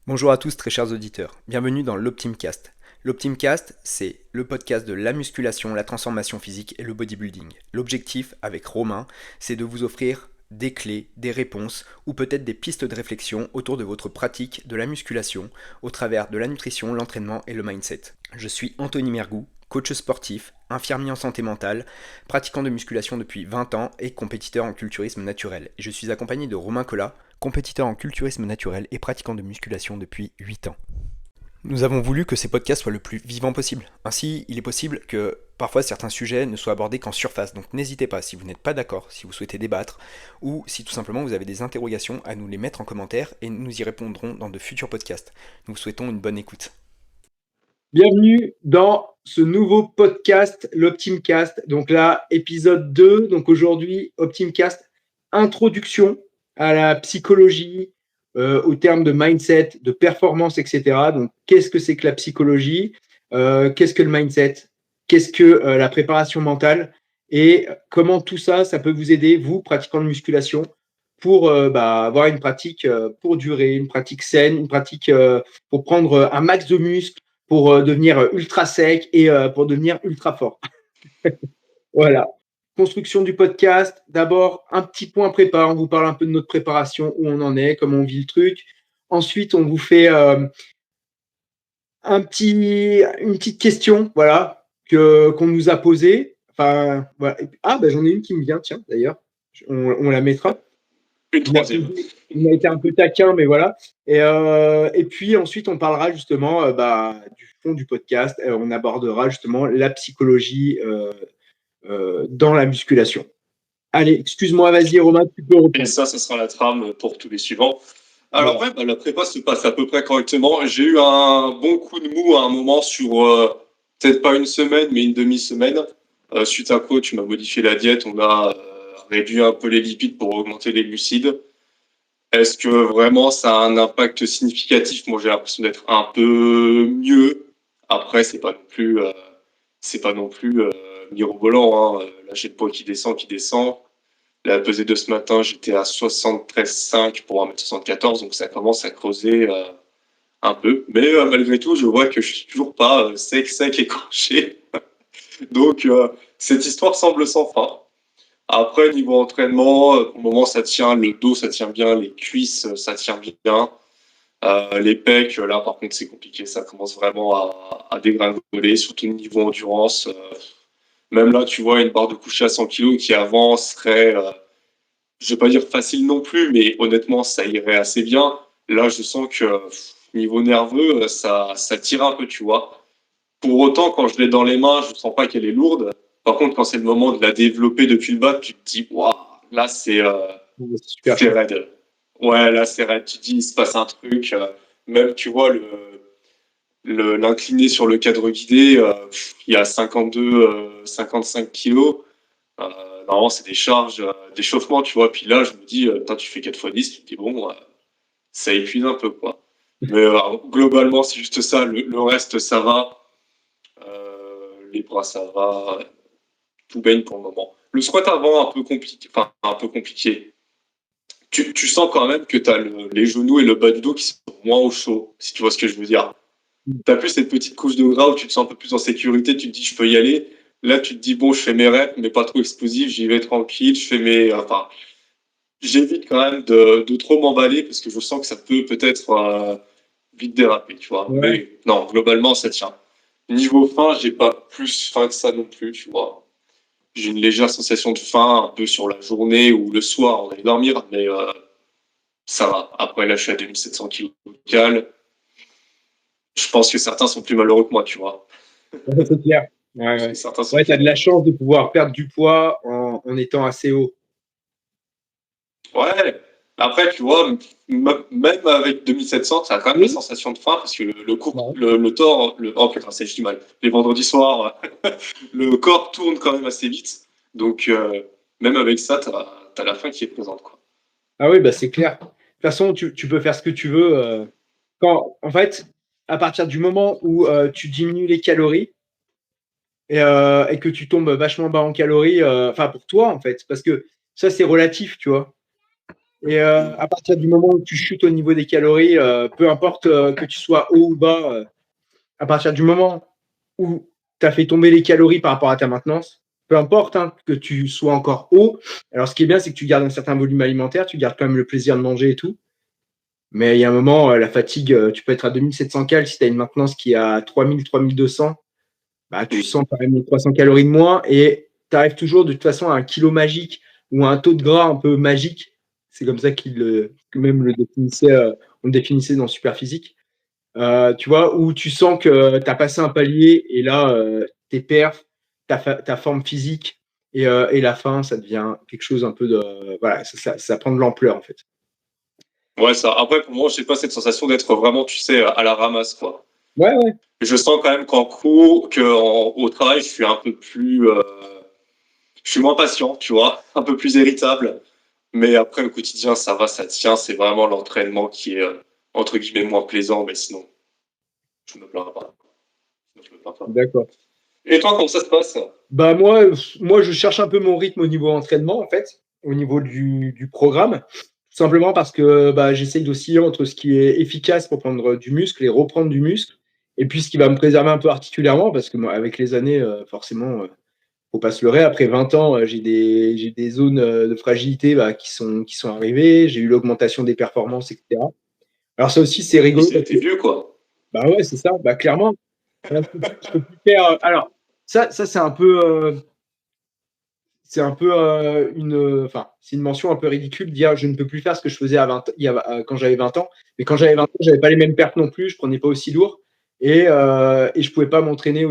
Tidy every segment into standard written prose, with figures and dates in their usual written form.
Bonjour à tous très chers auditeurs, bienvenue dans l'Optimcast. L'Optimcast, c'est le podcast de la musculation, la transformation physique et le bodybuilding. L'objectif avec Romain, c'est de vous offrir des clés, des réponses ou peut-être des pistes de réflexion autour de votre pratique de la musculation au travers de la nutrition, l'entraînement et le mindset. Je suis Anthony Mergou, coach sportif, infirmier en santé mentale, pratiquant de musculation depuis 20 ans et compétiteur en culturisme naturel. Et je suis accompagné de Romain Collat, compétiteur en culturisme naturel et pratiquant de musculation depuis 8 ans. Nous avons voulu que ces podcasts soient le plus vivants possible. Ainsi, il est possible que parfois certains sujets ne soient abordés qu'en surface. Donc n'hésitez pas, si vous n'êtes pas d'accord, si vous souhaitez débattre, ou si tout simplement vous avez des interrogations, à nous les mettre en commentaire et nous y répondrons dans de futurs podcasts. Nous vous souhaitons une bonne écoute. Bienvenue dans ce nouveau podcast, l'Optimcast. Donc là, épisode 2. Donc aujourd'hui, Optimcast, introduction à la psychologie, au terme de mindset, de performance, etc. Donc, qu'est-ce que c'est que la psychologie? Qu'est-ce que le mindset? Qu'est-ce que la préparation mentale? Et comment tout ça, ça peut vous aider, vous, pratiquant de musculation, pour avoir une pratique pour durer, une pratique saine, une pratique pour prendre un max de muscles, pour devenir ultra sec et pour devenir ultra fort. Voilà. Construction du podcast. D'abord, un petit point prépa. On vous parle un peu de notre préparation, où on en est, comment on vit le truc. Ensuite, on vous fait une petite question, voilà, qu'on nous a posée. Enfin, voilà. Ah, j'en ai une qui me vient, tiens, d'ailleurs. On la mettra. Une troisième. Il a été un peu taquin, mais voilà. Et puis ensuite, on parlera justement du fond du podcast. On abordera justement la psychologie dans la musculation. Allez, excuse-moi, vas-y Romain, tu peux Et reprendre. ça sera la trame pour tous les suivants. Alors ouais, la prépa se passe à peu près correctement. J'ai eu un bon coup de mou à un moment sur peut-être pas une semaine, mais une demi-semaine. Suite à quoi, tu m'as modifié la diète. On a réduit un peu les lipides pour augmenter les glucides. Est-ce que vraiment ça a un impact significatif? Moi, j'ai l'impression d'être un peu mieux. Après, c'est pas non plus mirobolant, hein. Là, j'ai le poids qui descend, qui descend. La pesée de ce matin, j'étais à 73,5 pour 1m74, donc ça commence à creuser un peu. Mais malgré tout, je vois que je suis toujours pas sec, écorché. Donc, cette histoire semble sans fin. Après, niveau entraînement, pour le moment, ça tient. Le dos, ça tient bien. Les cuisses, ça tient bien. Les pecs, là, par contre, c'est compliqué. Ça commence vraiment à dégringoler, surtout niveau endurance. Même là, tu vois, une barre de coucher à 100 kg qui avant serait je vais pas dire facile non plus, mais honnêtement, ça irait assez bien. Là, je sens que niveau nerveux, ça tire un peu, tu vois. Pour autant, quand je l'ai dans les mains, je sens pas qu'elle est lourde. Par contre, quand c'est le moment de la développer depuis le bas, tu te dis, waouh, là, C'est super c'est chaud. raide. Ouais, là, c'est raide. Tu te dis, il se passe un truc. Même, tu vois, l'incliné sur le cadre guidé, il y a 52, 55 kilos. Normalement, c'est des charges d'échauffement, tu vois. Puis là, je me dis, tu fais 4 fois 10, tu te dis, bon, ça épuise un peu, quoi. Mais globalement, c'est juste ça. Le reste, ça va. Les bras, ça va. Tout baigne pour le moment. Le squat avant, un peu compliqué. Enfin, un peu compliqué. Tu sens quand même que tu as les genoux et le bas du dos qui sont moins au chaud, si tu vois ce que je veux dire. T'as plus cette petite couche de gras où tu te sens un peu plus en sécurité, tu te dis je peux y aller. Là, tu te dis bon, je fais mes reps, mais pas trop explosif, j'y vais tranquille, je fais mes. Enfin, j'évite quand même de trop m'emballer parce que je sens que ça peut peut-être vite déraper, tu vois. Ouais. Mais non, globalement, ça tient. Niveau faim, j'ai pas plus faim que ça non plus, tu vois. J'ai une légère sensation de faim un peu sur la journée ou le soir, on allait dormir, mais ça va. Après, là, je suis à 2700 kg local. Je pense que certains sont plus malheureux que moi, tu vois. Ouais, c'est clair. Je Ouais, pense que ouais. certains sont Ouais, tu plus as de la malheureux. chance de pouvoir perdre du poids en étant assez haut. Ouais. Après, tu vois, même avec 2700, ça a quand même la Oui. sensation de faim parce que Ouais. oh putain, c'est du mal. Les vendredis soirs, le corps tourne quand même assez vite. Donc, même avec ça, t'as la faim qui est présente, quoi. Ah oui, c'est clair. De toute façon, tu peux faire ce que tu veux. En fait, à partir du moment où tu diminues les calories et que tu tombes vachement bas en calories, enfin pour toi en fait, parce que ça c'est relatif, tu vois. Et à partir du moment où tu chutes au niveau des calories, peu importe que tu sois haut ou bas, à partir du moment où tu as fait tomber les calories par rapport à ta maintenance, peu importe que tu sois encore haut, alors ce qui est bien, c'est que tu gardes un certain volume alimentaire, tu gardes quand même le plaisir de manger et tout. Mais il y a un moment, la fatigue, tu peux être à 2700 cales si tu as une maintenance qui est à 3000, 3200, bah, tu sens quand même 300 calories de moins et tu arrives toujours de toute façon à un kilo magique ou à un taux de gras un peu magique. C'est comme ça que même le définissait, on le définissait dans Superphysique. Tu vois, où tu sens que tu as passé un palier et là, tes perfs, ta forme physique et la fin, ça devient quelque chose un peu de. Voilà, ça prend de l'ampleur en fait. Ouais, ça. Après, pour moi, j'ai pas cette sensation d'être vraiment, tu sais, à la ramasse, quoi. Ouais, ouais. Je sens quand même qu'en cours, au travail, je suis un peu plus, je suis moins patient, tu vois, un peu plus irritable. Mais après, au quotidien, ça va, ça tient. C'est vraiment l'entraînement qui est, entre guillemets, moins plaisant. Mais sinon, je me plains pas. Je me plains pas. D'accord. Et toi, comment ça se passe? Bah moi, je cherche un peu mon rythme au niveau entraînement, en fait, au niveau du programme. Tout simplement parce que bah, j'essaye d'osciller entre ce qui est efficace pour prendre du muscle et reprendre du muscle, et puis ce qui va me préserver un peu articulairement, parce que moi, avec les années, forcément, faut pas se leurrer. Après 20 ans, j'ai des zones de fragilité bah, qui sont arrivées. J'ai eu l'augmentation des performances, etc. Alors ça aussi, c'est Oui, rigolo parce que t'es vieux, quoi. bah ouais, c'est ça. Bah clairement, je peux plus faire. Alors ça c'est un peu enfin, c'est une mention un peu ridicule de dire je ne peux plus faire ce que je faisais quand j'avais 20 ans. Mais quand j'avais 20 ans, j'avais pas les mêmes pertes non plus, je prenais pas aussi lourd et je pouvais pas m'entraîner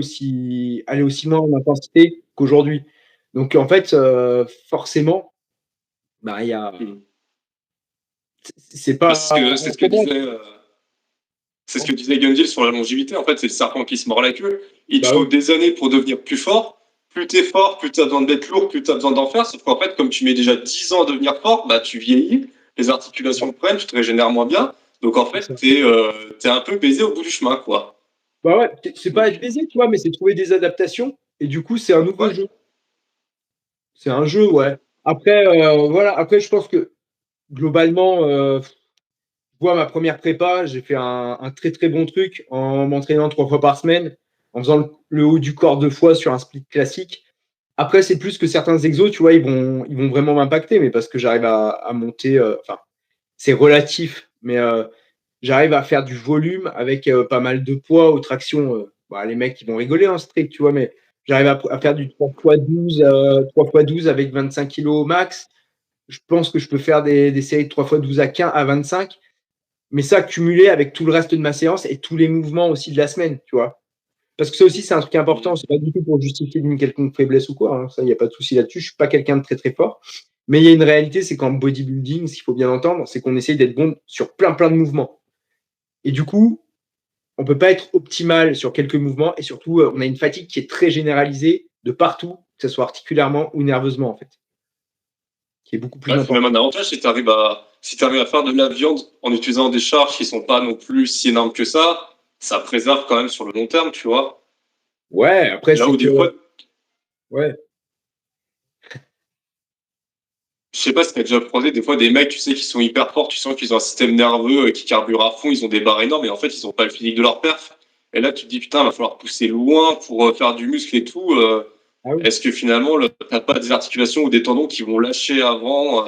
aller aussi loin en intensité qu'aujourd'hui. Donc en fait, forcément, bah il y a, Mm. c'est pas C'est ce que comment. disait, c'est ce que disait Gundil sur la longévité. En fait, c'est le serpent qui se mord la queue. Il te Bah faut oui, des années pour devenir plus fort. Plus t'es fort, plus t'as besoin d'être lourd, plus t'as besoin d'en faire. Sauf qu'en fait, comme tu mets déjà 10 ans à devenir fort, bah, tu vieillis, les articulations prennent, tu te régénères moins bien. Donc en c'est fait, ça. t'es un peu baisé au bout du chemin, quoi. Bah ouais, c'est pas Donc, être baisé, tu vois, mais c'est trouver des adaptations. Et du coup, c'est un nouveau ouais. jeu. C'est un jeu, ouais. Après, voilà. Après, je pense que globalement, je vois ma première prépa, j'ai fait un très très bon truc en m'entraînant 3 fois par semaine, en faisant le haut du corps 2 fois sur un split classique. Après, c'est plus que certains exos, tu vois, ils vont vraiment m'impacter, mais parce que j'arrive à monter, enfin, c'est relatif, mais j'arrive à faire du volume avec pas mal de poids aux tractions. Bah, les mecs, ils vont rigoler en strict, tu vois, mais j'arrive à faire du 3 x 12 avec 25 kilos au max. Je pense que je peux faire des séries de 3 x 12 à 15, à 25, mais ça cumulé avec tout le reste de ma séance et tous les mouvements aussi de la semaine, tu vois. Parce que ça aussi, c'est un truc important. C'est pas du tout pour justifier d'une quelconque faiblesse ou quoi, hein. Ça, il n'y a pas de souci là-dessus. Je suis pas quelqu'un de très très fort. Mais il y a une réalité, c'est qu'en bodybuilding, ce qu'il faut bien entendre, c'est qu'on essaye d'être bon sur plein de mouvements. Et du coup, on peut pas être optimal sur quelques mouvements. Et surtout, on a une fatigue qui est très généralisée de partout, que ce soit articulairement ou nerveusement, en fait, qui est beaucoup plus Ouais, c'est même important. un avantage si t'arrives à faire de la viande en utilisant des charges qui sont pas non plus si énormes que ça préserve quand même sur le long terme, tu vois. Ouais, après, Là c'est où que. des fois, Ouais. je sais pas si t'as déjà croisé des fois des mecs, tu sais, qui sont hyper forts, tu sens qu'ils ont un système nerveux qui carbure à fond, ils ont des barres énormes, et en fait, ils ont pas le physique de leur perf. Et là, tu te dis, putain, va falloir pousser loin pour faire du muscle et tout. Ah oui. Est-ce que finalement, t'as pas des articulations ou des tendons qui vont lâcher avant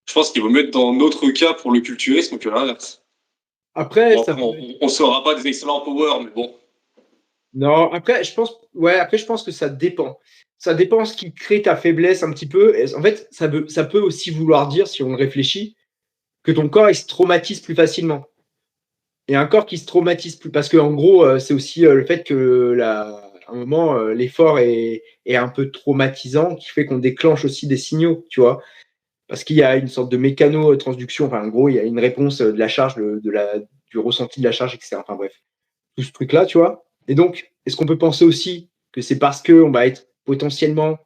Je pense qu'il vaut mieux être dans notre cas pour le culturisme que l'inverse. Après, Bon, ça après, peut. on sera pas des excellents power, mais bon. Non, après, je pense que ça dépend. Ça dépend ce qui crée ta faiblesse un petit peu. En fait, ça peut aussi vouloir dire, si on le réfléchit, que ton corps, il se traumatise plus facilement. Et un corps qui se traumatise plus, parce qu'en gros, c'est aussi le fait que, à un moment, l'effort est un peu traumatisant, qui fait qu'on déclenche aussi des signaux, tu vois. Parce qu'il y a une sorte de mécano-transduction. Enfin, en gros, il y a une réponse de la charge, du ressenti de la charge, etc. Enfin, bref, tout ce truc-là, tu vois. Et donc, est-ce qu'on peut penser aussi que c'est parce qu'on va être potentiellement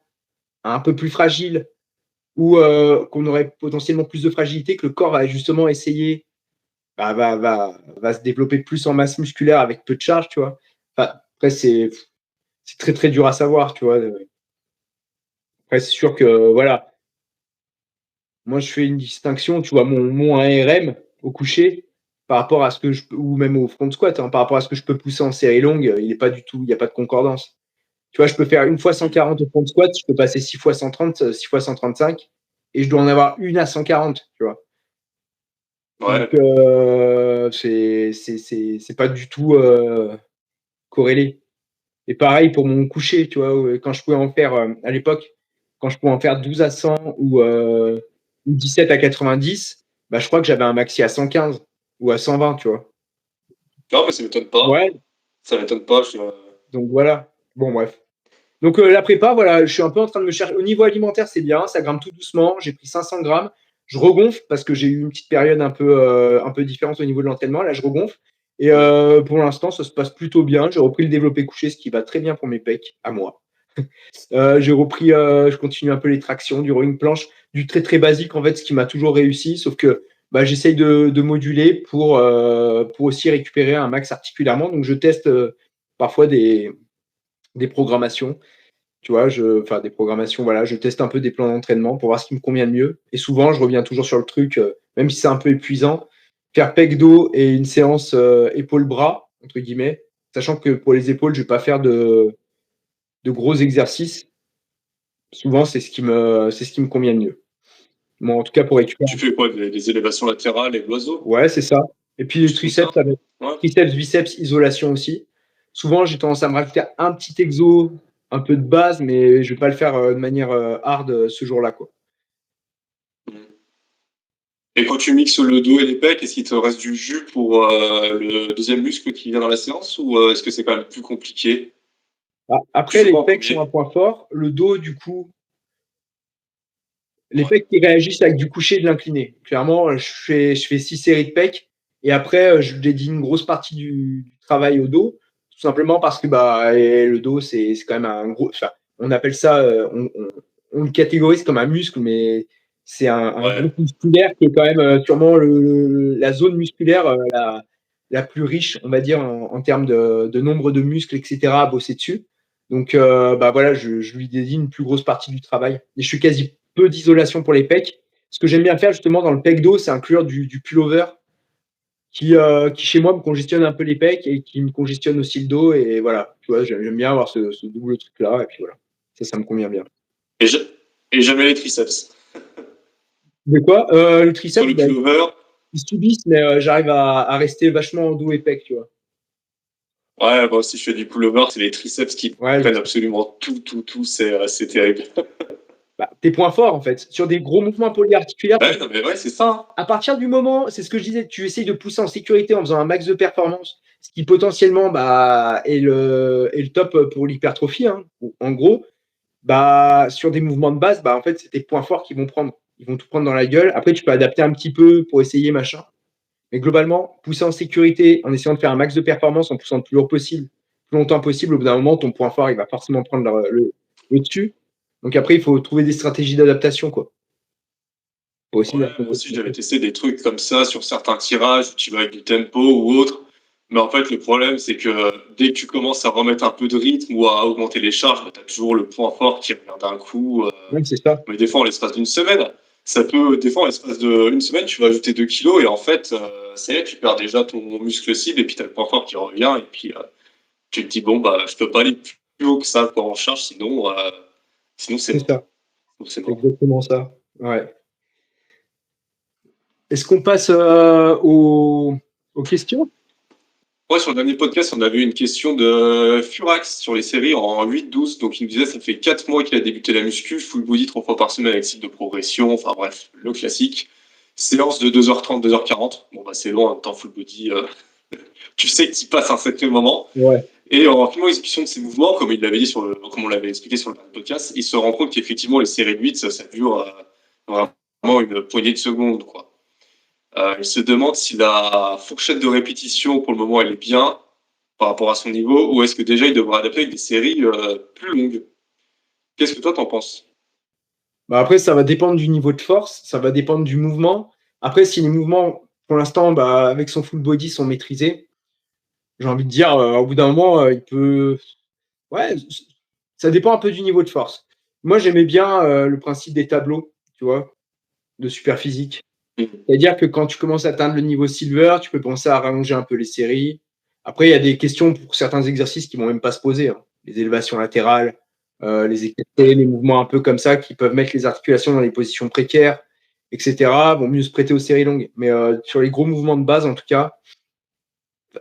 un peu plus fragile ou qu'on aurait potentiellement plus de fragilité que le corps va justement essayer, va se développer plus en masse musculaire avec peu de charge, tu vois. Enfin, après, c'est très très dur à savoir, tu vois. Après, c'est sûr que voilà. moi, je fais une distinction, tu vois, mon ARM au coucher par rapport à ce que je peux, ou même au front squat, hein, par rapport à ce que je peux pousser en série longue, il est pas du tout, il n'y a pas de concordance. Tu vois, je peux faire une fois 140 au front squat, je peux passer 6 fois 130, 6 fois 135, et je dois en avoir une à 140, tu vois. Donc, Ouais. c'est pas du tout corrélé. Et pareil pour mon coucher, tu vois, quand je pouvais en faire, à l'époque, quand je pouvais en faire 12 à 100 ou 17 à 90, bah, je crois que j'avais un maxi à 115 ou à 120, tu vois. Non, mais ça m'étonne pas. Ouais, Ça m'étonne pas. donc voilà. Bon, bref. Donc la prépa, voilà, je suis un peu en train de me chercher. Au niveau alimentaire, c'est bien, ça grimpe tout doucement. J'ai pris 500 grammes. Je regonfle parce que j'ai eu une petite période un peu différente au niveau de l'entraînement. Là, je regonfle. Et pour l'instant, ça se passe plutôt bien. J'ai repris le développé couché, ce qui va très bien pour mes pecs, à moi. J'ai repris, je continue un peu les tractions, du rowing planche, du très très basique en fait, ce qui m'a toujours réussi, sauf que bah, j'essaye de moduler pour aussi récupérer un max articulairement. Donc je teste parfois des programmations, tu vois, enfin des programmations, voilà, je teste un peu des plans d'entraînement pour voir ce qui me convient le mieux. Et souvent, je reviens toujours sur le truc, même si c'est un peu épuisant, faire pec dos et une séance épaule-bras, entre guillemets, sachant que pour les épaules, je vais pas faire de gros exercices. Souvent, c'est ce qui me convient le mieux. Bon, en tout cas, pour récupérer. Tu fais quoi, des élévations latérales et l'oiseau? Ouais, c'est ça. Et puis les Juste comme ça? triceps, avec Ouais. triceps, biceps, isolation aussi. Souvent, j'ai tendance à me rajouter un petit exo, un peu de base, mais je vais pas le faire de manière hard ce jour-là, quoi. Et quand tu mixes le dos et les pecs, est-ce qu'il te reste du jus pour le deuxième muscle qui vient dans la séance ou est-ce que c'est quand même plus compliqué? Tu Après, fais les quoi en pecs sont un premier? point fort. Le dos, du coup, les pecs qui réagissent avec du coucher et de l'incliné. Clairement, je fais 6 séries de pecs et après, je dédie une grosse partie du travail au dos, tout simplement parce que bah, le dos, c'est quand même un gros. Enfin, on appelle ça, on le catégorise comme un muscle, mais c'est un Ouais. groupe musculaire qui est quand même sûrement la zone musculaire la plus riche, on va dire, en termes de nombre de muscles, etc., à bosser dessus. Donc, bah voilà, je lui dédie une plus grosse partie du travail. Et je suis quasi peu d'isolation pour les pecs. Ce que j'aime bien faire justement dans le pec dos, c'est inclure du pullover qui chez moi me congestionne un peu les pecs et qui me congestionne aussi le dos. Et voilà, tu vois, j'aime bien avoir ce double truc-là. Et puis voilà, ça me convient bien. Et, et jamais les triceps. De quoi Le Sur triceps, le bah, pullover, ils subissent, mais j'arrive à rester vachement en dos et pec, tu vois. ouais, moi aussi je fais du pullover, c'est les triceps qui Ouais, prennent absolument tout, c'est terrible. bah, tes points forts en fait. Sur des gros mouvements polyarticulaires, Ouais, non, mais ouais, c'est ça. Hein. à partir du moment, c'est ce que je disais, tu essayes de pousser en sécurité en faisant un max de performance, ce qui potentiellement bah, est le top pour l'hypertrophie, hein, en gros, bah, sur des mouvements de base, bah, en fait, c'est tes points forts qui vont prendre. Ils vont tout prendre dans la gueule. Après, tu peux adapter un petit peu pour essayer, machin. Mais globalement, pousser en sécurité, en essayant de faire un max de performance, en poussant le plus lourd possible, plus longtemps possible, au bout d'un moment, ton point fort, il va forcément prendre le dessus. Donc après, il faut trouver des stratégies d'adaptation, quoi. Faut aussi Ouais, moi aussi j'avais testé des trucs comme ça sur certains tirages, tu vas avec du tempo ou autre. Mais en fait, le problème, c'est que dès que tu commences à remettre un peu de rythme ou à augmenter les charges, bah, tu as toujours le point fort qui revient d'un coup. Ouais, c'est ça. Mais des fois, en l'espace d'une semaine, ça peut, des fois, en l'espace d'une semaine, tu vas ajouter 2 kilos et en fait, ça y est, tu perds déjà ton muscle cible et puis tu as le point fort qui revient et puis tu te dis, bon, bah, je peux pas aller plus haut que ça quoi, en charge, sinon c'est C'est mort. ça. C'est C'est mort. exactement ça. Ouais. Est-ce qu'on passe aux questions? Ouais, sur le dernier podcast, on avait eu une question de Furax sur les séries en 8-12. Donc, il nous disait ça fait 4 mois qu'il a débuté la muscu, full body 3 fois par semaine avec cycle de progression. Enfin, bref, le classique. Séance de 2h30, 2h40. Bon, bah, c'est long, en même temps, full body. Tu sais que tu passes un sacré moment. Ouais. Et en filmant l'exécution de ces mouvements, comme il l'avait dit comme on l'avait expliqué sur le podcast, il se rend compte qu'effectivement, les séries de 8, ça dure vraiment une poignée de secondes, quoi. Il se demande si la fourchette de répétition, pour le moment, elle est bien par rapport à son niveau, ou est-ce que déjà il devrait adapter avec des séries plus longues? Qu'est-ce que toi t'en penses? Bah après, ça va dépendre du niveau de force, ça va dépendre du mouvement. Après, si les mouvements, pour l'instant, bah, avec son full body, sont maîtrisés, j'ai envie de dire, au bout d'un moment, il peut. Ouais, ça dépend un peu du niveau de force. Moi, j'aimais bien le principe des tableaux, tu vois. de Superphysique. Mm. C'est-à-dire que quand tu commences à atteindre le niveau silver, tu peux penser à rallonger un peu les séries. Après, il y a des questions pour certains exercices qui vont même pas se poser, hein. Les élévations latérales, les écartés, les mouvements un peu comme ça qui peuvent mettre les articulations dans des positions précaires, etc. vont mieux se prêter aux séries longues. Mais sur les gros mouvements de base, en tout cas,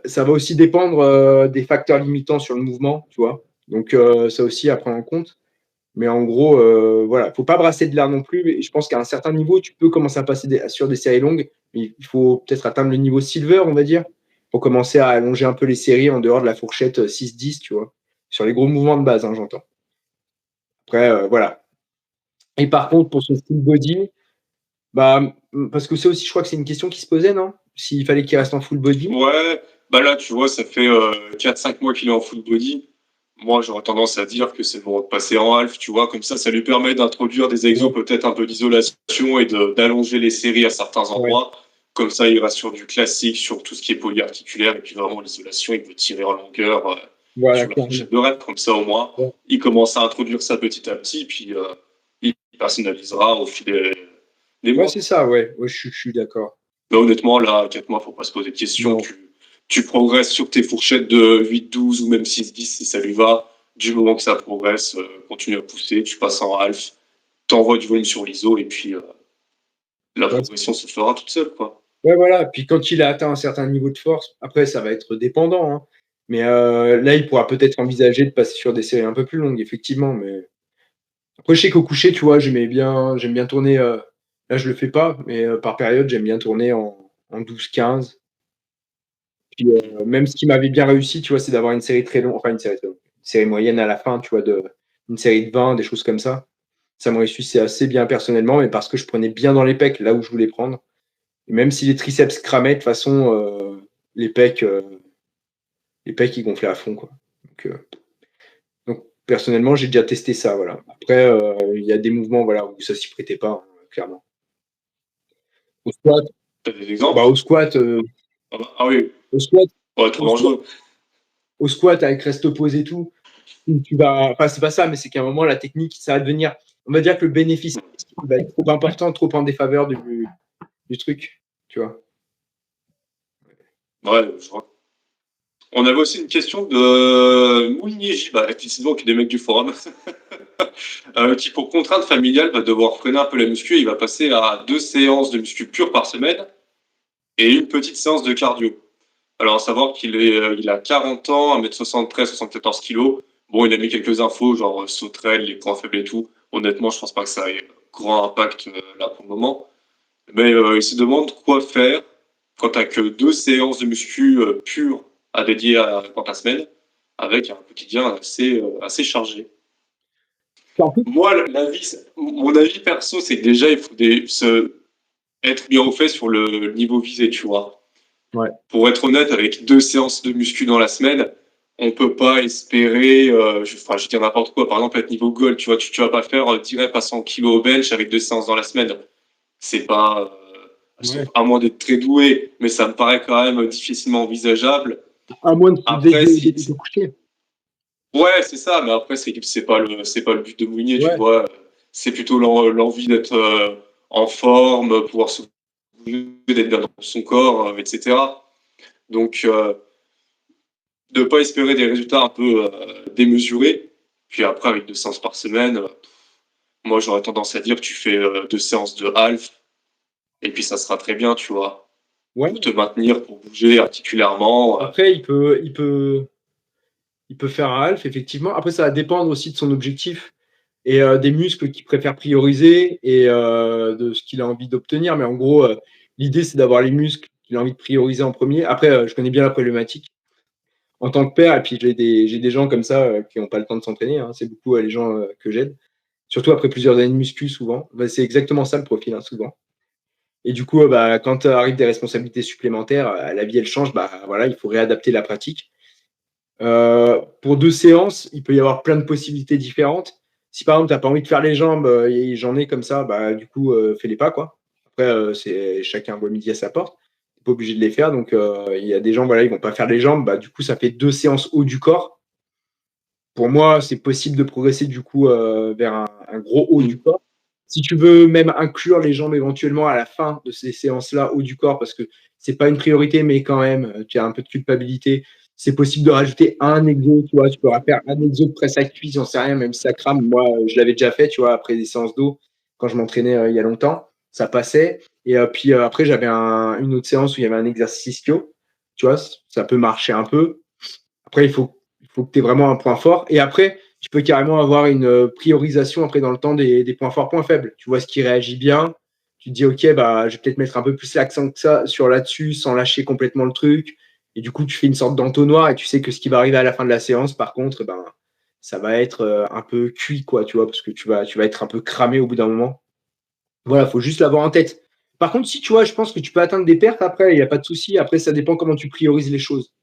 ça va aussi dépendre des facteurs limitants sur le mouvement, tu vois. Donc ça aussi à prendre en compte. Mais en gros, voilà, faut pas brasser de l'air non plus. Mais je pense qu'à un certain niveau, tu peux commencer à passer sur des séries longues. Mais il faut peut-être atteindre le niveau silver, on va dire, pour commencer à allonger un peu les séries en dehors de la fourchette 6-10, tu vois. Sur les gros mouvements de base, hein, j'entends. Après, voilà. Et par contre, pour son full body, bah, parce que ça aussi, je crois que c'est une question qui se posait, non? S'il fallait qu'il reste en full body. Ouais, bah là, tu vois, ça fait 4-5 mois qu'il est en full body. Moi, j'aurais tendance à dire que c'est bon de passer en half, tu vois, comme ça lui permet d'introduire des exos, peut-être un peu d'isolation et d'allonger les séries à certains endroits. Comme ça, il reste sur du classique, sur tout ce qui est polyarticulaire, et puis vraiment l'isolation, il peut tirer en longueur Voilà, sur la fourchette de rep, comme ça au moins, il commence à introduire ça petit à petit, puis il personnalisera au fil des mois. Ouais, c'est ça, ouais, je suis d'accord. Mais honnêtement, là, à 4 mois, faut pas se poser de questions. Tu progresses sur tes fourchettes de 8-12 ou même 6-10 si ça lui va. Du moment que ça progresse, continue à pousser, tu passes en half, t'envoies du volume sur l'ISO et puis la progression se fera toute seule, quoi. Ouais, voilà. Puis quand il a atteint un certain niveau de force, après, ça va être dépendant, hein. Mais là, il pourra peut-être envisager de passer sur des séries un peu plus longues, effectivement. Mais après, je sais qu'au coucher, tu vois, j'aime bien tourner. Là, je le fais pas, mais par période, j'aime bien tourner en 12-15. Puis même ce qui m'avait bien réussi, tu vois, c'est d'avoir une série très longue, enfin une série très longue, une série moyenne à la fin, tu vois, une série de 20, des choses comme ça. Ça me réussissait assez bien personnellement, mais parce que je prenais bien dans les pecs là où je voulais prendre. Et même si les triceps cramaient, de toute façon, les pecs, ils gonflaient à fond, quoi. Donc personnellement, j'ai déjà testé ça, voilà. Après, il y a des mouvements, voilà, où ça s'y prêtait pas, hein, clairement. Au squat, T'as des exemples? bah, au squat, Ah oui, au squat, ouais, trop dangereux. au squat avec reste opposé et tout, tu vas, enfin, c'est pas ça, mais c'est qu'à un moment, la technique, ça va devenir, on va dire que le bénéfice va être trop important, trop en défaveur du truc, tu vois. Ouais, je vois. On avait aussi une question de Moulinier Giba, qui est des mecs du forum, qui pour contrainte familiale va devoir freiner un peu la muscu. Il va passer à 2 séances de muscu pure par semaine et une petite séance de cardio. Alors, à savoir il a 40 ans, 1m73, 74 kg. Bon, il a mis quelques infos, genre sauterelle, les points faibles et tout. Honnêtement, je pense pas que ça ait grand impact là pour le moment. Mais il se demande quoi faire quand t'as que 2 séances de muscu pure à dédier dans ta semaine, avec un quotidien assez chargé. Moi, mon avis perso, c'est que déjà, il faut être bien au fait sur le niveau visé, tu vois. Ouais. Pour être honnête, avec 2 séances de muscu dans la semaine, on peut pas espérer, je dis n'importe quoi, par exemple, être niveau goal, tu vois, tu vas pas faire direct à 100 kg au bench avec 2 séances dans la semaine. C'est pas, à moins d'être très doué, mais ça me paraît quand même difficilement envisageable. À moins de Après, coucher. Ouais, c'est ça, mais après, c'est pas le but de Mounier, tu vois. C'est plutôt l'envie d'être en forme, pouvoir se bouger, d'être bien dans son corps, etc. Donc, de pas espérer des résultats un peu démesurés. Puis après, avec 2 séances par semaine, moi, j'aurais tendance à dire que tu fais 2 séances de half, et puis ça sera très bien, tu vois. Ouais. Pour te maintenir, pour bouger articulairement. Après, il peut faire un half, effectivement. Après, ça va dépendre aussi de son objectif et des muscles qu'il préfère prioriser et de ce qu'il a envie d'obtenir. Mais en gros, l'idée, c'est d'avoir les muscles qu'il a envie de prioriser en premier. Après, je connais bien la problématique en tant que père, et puis j'ai des gens comme ça qui n'ont pas le temps de s'entraîner, hein. C'est beaucoup les gens que j'aide, surtout après plusieurs années de muscu, souvent. Bah, c'est exactement ça le profil, hein, souvent. Et du coup, bah, quand arrivent des responsabilités supplémentaires, la vie, elle change, bah, voilà, il faut réadapter la pratique. Pour 2 séances, il peut y avoir plein de possibilités différentes. Si par exemple, tu n'as pas envie de faire les jambes, et j'en ai comme ça, bah, du coup, fais-les pas, quoi. Après, c'est chacun voit midi à sa porte. Tu n'es pas obligé de les faire. Donc, il y a des gens, voilà, ils vont pas faire les jambes. Bah, du coup, ça fait 2 séances haut du corps. Pour moi, c'est possible de progresser du coup vers un gros haut du corps. Si tu veux même inclure les jambes éventuellement à la fin de ces séances-là, haut du corps, parce que c'est pas une priorité, mais quand même, tu as un peu de culpabilité. C'est possible de rajouter un exo, tu vois. Tu peux faire un exo de presse à cuisse, j'en sais rien, même si ça crame. Moi, je l'avais déjà fait, tu vois, après des séances d'eau, quand je m'entraînais il y a longtemps. Ça passait. Et puis après, j'avais une autre séance où il y avait un exercice ischio. Tu vois, ça peut marcher un peu. Après, il faut que tu aies vraiment un point fort. Et après, tu peux carrément avoir une priorisation après dans le temps des points forts, points faibles. Tu vois ce qui réagit bien. Tu te dis, OK, bah, je vais peut-être mettre un peu plus l'accent que ça sur là-dessus sans lâcher complètement le truc. Et du coup, tu fais une sorte d'entonnoir et tu sais que ce qui va arriver à la fin de la séance, par contre, ben, ça va être un peu cuit, quoi, tu vois, parce que tu vas être un peu cramé au bout d'un moment. Voilà, il faut juste l'avoir en tête. Par contre, si tu vois, je pense que tu peux atteindre des pertes après, il n'y a pas de souci. Après, ça dépend comment tu priorises les choses.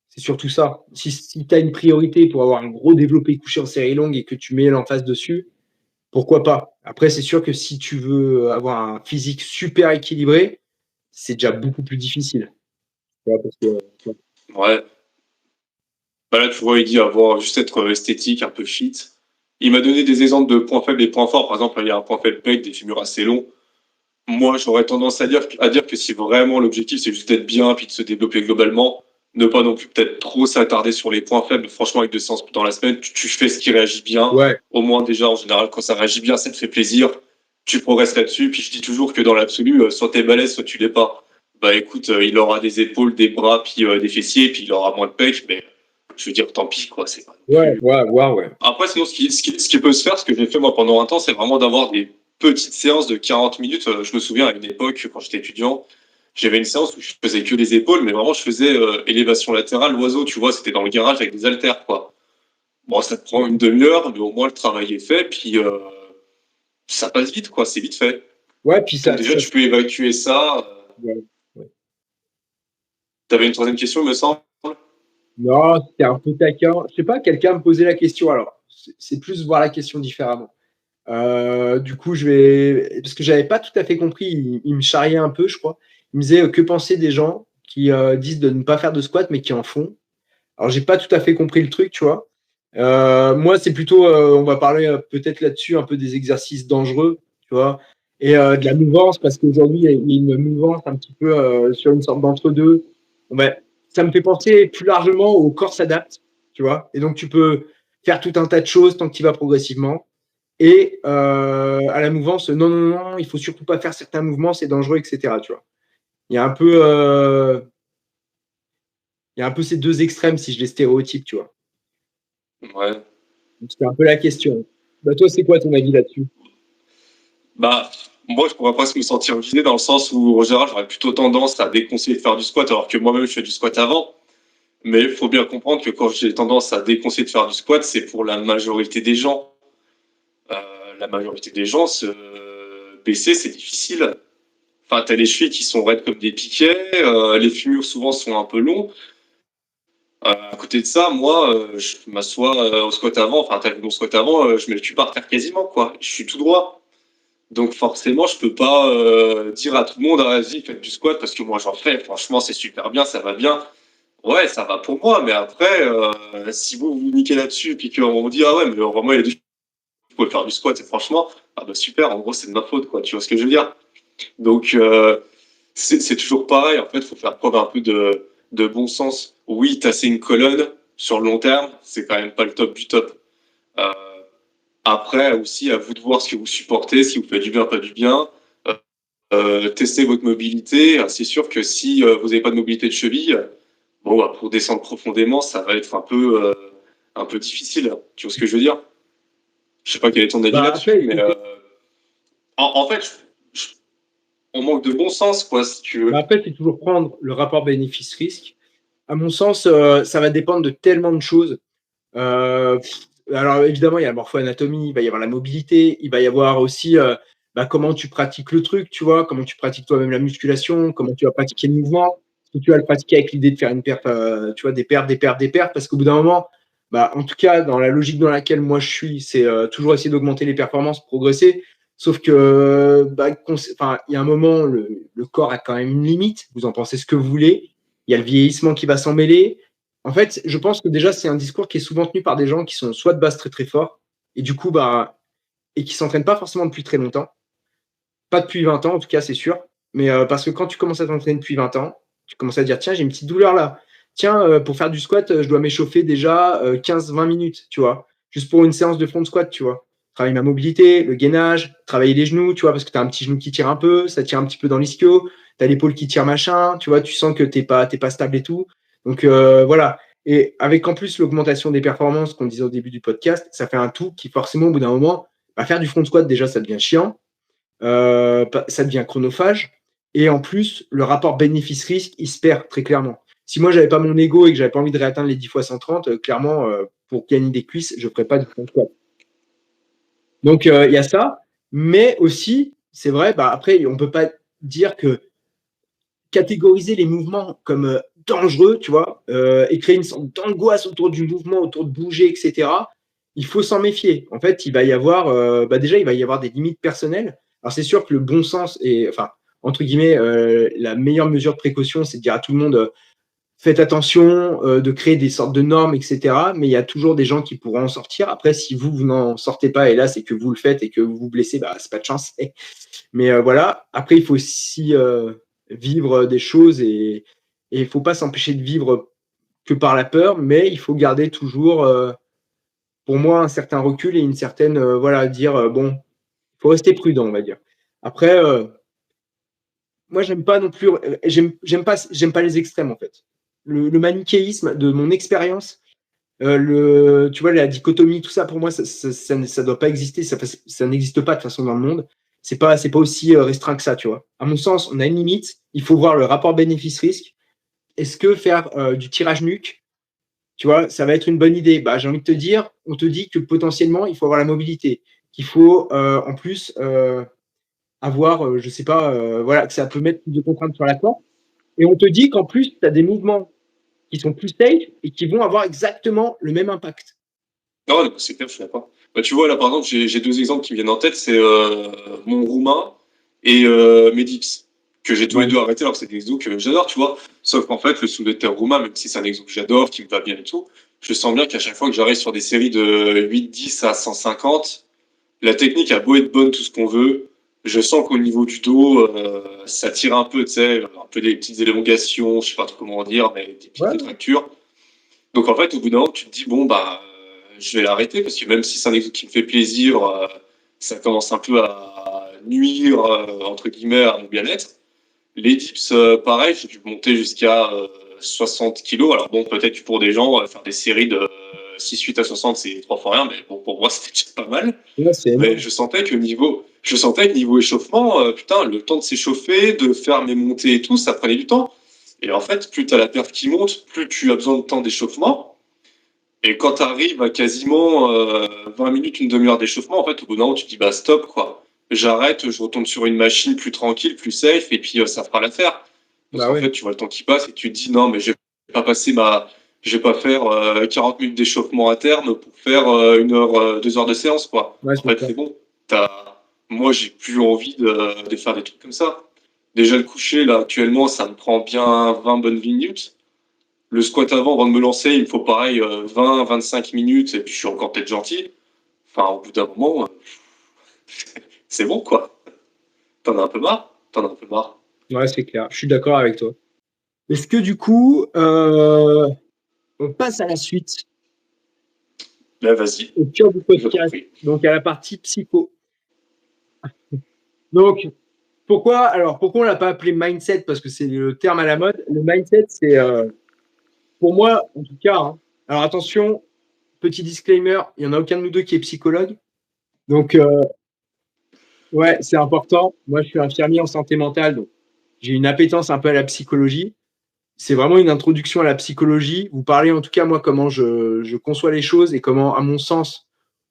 C'est surtout ça. Si tu as une priorité pour avoir un gros développé couché en série longue et que tu mets l'emphase dessus, pourquoi pas? Après, c'est sûr que si tu veux avoir un physique super équilibré, c'est déjà beaucoup plus difficile. Ouais, parce que, Ouais. Bah là, tu vois, il dit avoir juste être esthétique, un peu fit. Il m'a donné des exemples de points faibles et points forts. Par exemple, il y a un point faible pec, des fémurs assez longs. Moi, j'aurais tendance à dire que si vraiment l'objectif c'est juste d'être bien puis de se développer globalement, ne pas non plus peut-être trop s'attarder sur les points faibles. Franchement, avec 2 séances dans la semaine, tu fais ce qui réagit bien. ouais, Au moins, déjà, en général, quand ça réagit bien, ça te fait plaisir. Tu progresses là-dessus. Puis je dis toujours que dans l'absolu, soit t'es balèze, soit tu l'es pas. Bah écoute, il aura des épaules, des bras, puis des fessiers, puis il aura moins de pecs, mais je veux dire, tant pis, quoi. C'est pas non ouais, plus. ouais, ouais, ouais. Après, sinon, ce qui peut se faire, ce que j'ai fait moi pendant un temps, c'est vraiment d'avoir des petites séances de 40 minutes. Je me souviens à une époque, quand j'étais étudiant, j'avais une séance où je faisais que les épaules, mais vraiment je faisais élévation latérale, l'oiseau, tu vois, c'était dans le garage avec des haltères, quoi. Bon, ça te prend une demi-heure, mais au moins le travail est fait, puis ça passe vite, quoi, c'est vite fait. Ouais, puis Donc ça, déjà, tu peux évacuer ça. ouais, ouais. T'avais une troisième question, me semble. Non, c'était un peu taquin. Je sais pas, quelqu'un me posait la question. Alors, c'est plus voir la question différemment. Du coup, parce que j'avais pas tout à fait compris, il me charriait un peu, je crois. Il me disait que penser des gens qui disent de ne pas faire de squat, mais qui en font. Alors, j'ai pas tout à fait compris le truc, tu vois. Moi, c'est plutôt, on va parler peut-être là-dessus un peu des exercices dangereux, tu vois, et de la mouvance, parce qu'aujourd'hui, il y a une mouvance un petit peu sur une sorte d'entre-deux. Bon, ben, ça me fait penser plus largement au corps s'adapte, tu vois, et donc tu peux faire tout un tas de choses tant que tu vas progressivement. Et à la mouvance, non, non, non, il faut surtout pas faire certains mouvements, c'est dangereux, etc. Tu vois. Il y a un peu, il y a un peu ces deux extrêmes si je les stéréotype, tu vois. Ouais. Donc, c'était un peu la question. Bah, toi, c'est quoi ton avis là-dessus? Bah, moi, je pourrais presque me sentir visé dans le sens où, en général, j'aurais plutôt tendance à déconseiller de faire du squat, alors que moi-même, je fais du squat avant. Mais il faut bien comprendre que quand j'ai tendance à déconseiller de faire du squat, c'est pour la majorité des gens. Euh, la majorité des gens, se baisser, c'est difficile. Enfin, t'as les chevilles qui sont raides comme des piquets, les fémurs souvent sont un peu longs. À côté de ça, moi, je m'assois au squat avant, enfin, t'as vu mon squat avant, je mets le cul par terre quasiment, quoi. Je suis tout droit. Donc forcément, je peux pas dire à tout le monde, ah, vas-y, faites du squat, parce que moi j'en fais, franchement, c'est super bien, ça va bien. Ouais, ça va pour moi, mais après, si vous vous niquez là-dessus, puis qu'on vous dit, ah ouais, mais vraiment, il y a des vous pouvez faire du squat, et franchement, ah bah super, en gros, c'est de ma faute, quoi, tu vois ce que je veux dire? Donc, c'est toujours pareil, en fait, il faut faire preuve un peu de bon sens. Oui, tasser une colonne, sur le long terme, c'est quand même pas le top du top. Euh, Après, aussi, à vous de voir ce que vous supportez, si vous faites du bien, pas du bien. Tester votre mobilité. C'est sûr que si vous n'avez pas de mobilité de cheville, bon, bah, pour descendre profondément, ça va être un peu difficile. Tu vois ce que je veux dire? Je sais pas quel est ton avis Bah, là-dessus, après, mais en fait, on manque de bon sens, quoi, si tu veux. c'est toujours prendre le rapport bénéfice-risque. À mon sens, ça va dépendre de tellement de choses. Euh, alors, évidemment, il y a la morpho-anatomie, il va y avoir la mobilité, il va y avoir aussi comment tu pratiques le truc, tu vois, comment tu pratiques toi-même la musculation, comment tu vas pratiquer le mouvement. Est-ce que tu vas le pratiquer avec l'idée de faire une perf, tu vois, des perfs, des perfs, des perfs, parce qu'au bout d'un moment, en tout cas, dans la logique dans laquelle moi je suis, c'est toujours essayer d'augmenter les performances, progresser. Sauf que, il y a un moment, le corps a quand même une limite. Vous en pensez ce que vous voulez. Il y a le vieillissement qui va s'en mêler. En fait, je pense que déjà, c'est un discours qui est souvent tenu par des gens qui sont soit de base très très forts, et du coup, et qui s'entraînent pas forcément depuis très longtemps, pas depuis 20 ans en tout cas, c'est sûr, mais parce que quand tu commences à t'entraîner depuis 20 ans, tu commences à dire: «Tiens, j'ai une petite douleur là. Tiens, pour faire du squat, je dois m'échauffer déjà, 15-20 minutes», tu vois? Juste pour une séance de front squat, tu vois? Travailler ma mobilité, le gainage, travailler les genoux, tu vois? Parce que tu as un petit genou qui tire un peu, ça tire un petit peu dans l'ischio, tu as l'épaule qui tire machin, tu vois? Tu sens que tu es pas stable et tout. Donc voilà, et avec en plus l'augmentation des performances qu'on disait au début du podcast, ça fait un tout qui forcément au bout d'un moment, bah, faire du front squat déjà ça devient chiant, ça devient chronophage, et en plus, le rapport bénéfice-risque, il se perd très clairement. Si moi, j'avais pas mon ego et que j'avais pas envie de réatteindre les 10 fois 130, clairement, pour gagner des cuisses, je ferais pas du front squat. Donc, il y a ça, mais aussi, c'est vrai, bah, après, on peut pas dire que catégoriser les mouvements comme dangereux, tu vois, et créer une sorte d'angoisse autour du mouvement, autour de bouger, etc. Il faut s'en méfier. En fait, il va y avoir, déjà, il va y avoir des limites personnelles. Alors, c'est sûr que le bon sens et, enfin, entre guillemets, la meilleure mesure de précaution, c'est de dire à tout le monde, faites attention, de créer des sortes de normes, etc. Mais il y a toujours des gens qui pourront en sortir. Après, si vous, vous n'en sortez pas, et là, c'est que vous le faites et que vous vous blessez, bah, c'est pas de chance. Mais voilà, après, il faut aussi vivre des choses, et il ne faut pas s'empêcher de vivre que par la peur, mais il faut garder toujours, pour moi, un certain recul et une certaine, voilà, dire, bon, il faut rester prudent, on va dire. Après, moi, j'aime pas non plus, j'aime pas les extrêmes, en fait. Le manichéisme de mon expérience, tu vois, la dichotomie, tout ça, pour moi, ça doit pas exister, ça n'existe pas de toute façon dans le monde. C'est pas aussi restreint que ça, tu vois. À mon sens, on a une limite, il faut voir le rapport bénéfice-risque. Est-ce que faire du tirage nuque, tu vois, ça va être une bonne idée? Bah, j'ai envie de te dire, on te dit que potentiellement, il faut avoir la mobilité, qu'il faut en plus avoir, je sais pas, voilà, que ça peut mettre plus de contraintes sur la corde. Et on te dit qu'en plus, tu as des mouvements qui sont plus safe et qui vont avoir exactement le même impact. Non, c'est clair, je suis d'accord. Bah, tu vois, là, par exemple, j'ai deux exemples qui me viennent en tête. C'est mon roumain et mes dips, que j'ai tous les Ouais. deux arrêtés alors que c'est des exos que j'adore, tu vois. Sauf qu'en fait, le soulevé de terre roumain, même si c'est un exo que j'adore, qui me va bien et tout, je sens bien qu'à chaque fois que j'arrive sur des séries de 8-10 à 150, la technique a beau être bonne, tout ce qu'on veut, je sens qu'au niveau du dos, ça tire un peu, tu sais, un peu des petites élongations, je sais pas trop comment dire, mais des petites Ouais. contractures. Donc en fait, au bout d'un moment, tu te dis, bon, bah, je vais l'arrêter, parce que même si c'est un exo qui me fait plaisir, ça commence un peu à nuire, entre guillemets, à mon bien-être. Les dips, pareil, j'ai dû monter jusqu'à 60 kilos. Alors bon, peut-être que pour des gens, faire des séries de 6-8 à 60, c'est 3 fois rien, mais bon, pour moi, c'était déjà pas mal. Ouais, c'est Mais énorme. je sentais que niveau échauffement, putain, le temps de s'échauffer, de faire mes montées et tout, ça prenait du temps. Et en fait, plus tu as la perf qui monte, plus tu as besoin de temps d'échauffement. Et quand tu arrives à quasiment 20 minutes, une demi-heure d'échauffement, en fait, au bout d'un moment, tu te dis, bah stop, quoi. J'arrête, je retombe sur une machine plus tranquille, plus safe, et puis ça fera l'affaire. Parce Bah qu'en ouais. fait, tu vois le temps qui passe et tu te dis, non, mais je vais pas faire 40 minutes d'échauffement à terme pour faire 1 heure, 2 heures de séance, quoi. Ouais, En c'est fait, ça. c'est bon. Moi, j'ai plus envie de faire des trucs comme ça. Déjà, le coucher, là, actuellement, ça me prend bien 20 bonnes minutes. Le squat avant de me lancer, il me faut pareil 20-25 minutes, et puis je suis encore peut-être gentil. Enfin, au bout d'un moment, c'est bon, quoi. T'en as un peu marre? T'en as un peu marre. Ouais, c'est clair. Je suis d'accord avec toi. Est-ce que du coup, on passe à la suite, Là, vas-y, au cœur du je t'en podcast, prie. donc à la partie psycho. Donc, pourquoi on l'a pas appelé mindset? Parce que c'est le terme à la mode. Le mindset, c'est, pour moi, en tout cas, hein. Alors attention, petit disclaimer, il n'y en a aucun de nous deux qui est psychologue. Donc, ouais, c'est important. Moi, je suis infirmier en santé mentale, donc j'ai une appétence un peu à la psychologie. C'est vraiment une introduction à la psychologie. Vous parlez en tout cas, moi, comment je conçois les choses et comment, à mon sens,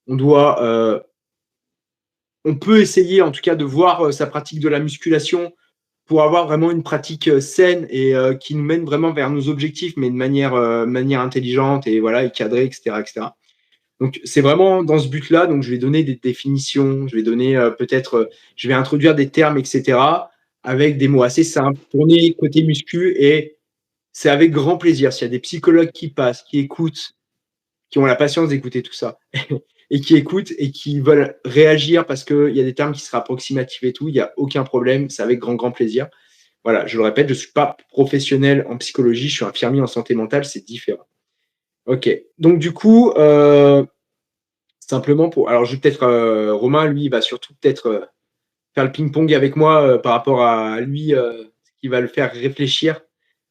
on doit, on peut essayer en tout cas de voir sa pratique de la musculation pour avoir vraiment une pratique saine et qui nous mène vraiment vers nos objectifs, mais de manière intelligente et voilà, et cadrée, etc., etc. Donc c'est vraiment dans ce but-là. Donc je vais donner des définitions, je vais donner je vais introduire des termes, etc. avec des mots assez simples, tourner côté muscu, et c'est avec grand plaisir. S'il y a des psychologues qui passent, qui écoutent, qui ont la patience d'écouter tout ça, et qui écoutent et qui veulent réagir parce qu'il y a des termes qui seraient approximatifs et tout, il n'y a aucun problème, c'est avec grand, grand plaisir. Voilà, je le répète, je ne suis pas professionnel en psychologie, je suis infirmier en santé mentale, c'est différent. Ok, donc du coup, simplement pour. Alors, je vais peut-être. Romain, lui, il va surtout peut-être faire le ping-pong avec moi par rapport à lui, ce qui va le faire réfléchir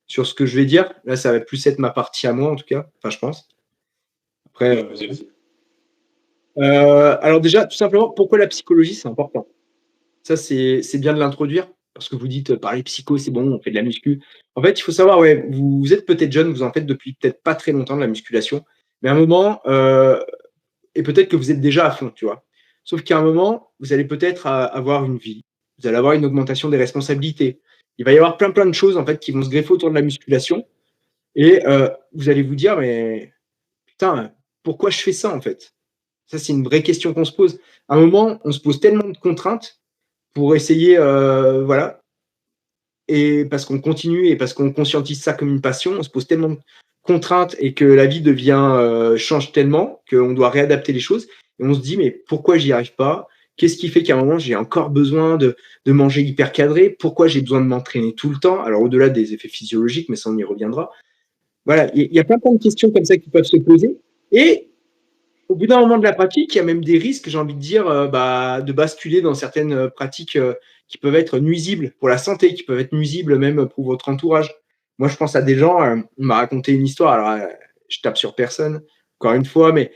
sur ce que je vais dire. Là, ça va plus être ma partie à moi, en tout cas. Enfin, je pense. Après. Vas-y. Alors, déjà, tout simplement, pourquoi la psychologie, c'est important? Ça, c'est bien de l'introduire. Parce que vous dites, parler psycho, c'est bon, on fait de la muscu. En fait, il faut savoir, ouais, vous êtes peut-être jeune, vous en faites depuis peut-être pas très longtemps de la musculation. Mais à un moment, et peut-être que vous êtes déjà à fond, tu vois. Sauf qu'à un moment, vous allez peut-être avoir une vie, vous allez avoir une augmentation des responsabilités. Il va y avoir plein de choses en fait qui vont se greffer autour de la musculation et vous allez vous dire mais putain, pourquoi je fais ça en fait? Ça c'est une vraie question qu'on se pose. À un moment, on se pose tellement de contraintes pour essayer voilà et parce qu'on continue et parce qu'on conscientise ça comme une passion, on se pose tellement de contraintes et que la vie change tellement qu'on doit réadapter les choses. Et on se dit, mais pourquoi j'y arrive pas? Qu'est-ce qui fait qu'à un moment, j'ai encore besoin de manger hyper cadré? Pourquoi j'ai besoin de m'entraîner tout le temps? Alors, au-delà des effets physiologiques, mais ça, on y reviendra. Voilà, il y a plein de questions comme ça qui peuvent se poser. Et au bout d'un moment de la pratique, il y a même des risques, j'ai envie de dire, de basculer dans certaines pratiques qui peuvent être nuisibles pour la santé, qui peuvent être nuisibles même pour votre entourage. Moi, je pense à des gens, on m'a raconté une histoire, alors je tape sur personne, encore une fois, mais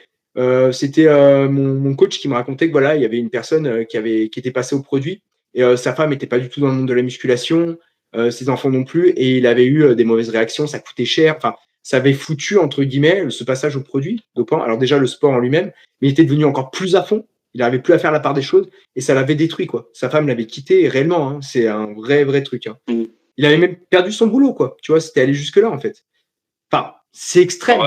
c'était mon coach qui me racontait que voilà, il y avait une personne qui était passée au produit et sa femme n'était pas du tout dans le monde de la musculation, ses enfants non plus, et il avait eu des mauvaises réactions, ça coûtait cher, enfin, ça avait foutu, entre guillemets, ce passage au produit dopant. Alors déjà, le sport en lui-même, mais il était devenu encore plus à fond. Il n'arrivait plus à faire la part des choses et ça l'avait détruit, quoi. Sa femme l'avait quitté et réellement, hein, c'est un vrai truc. Hein. Il avait même perdu son boulot, quoi. Tu vois, c'était allé jusque-là, en fait. Enfin, c'est extrême.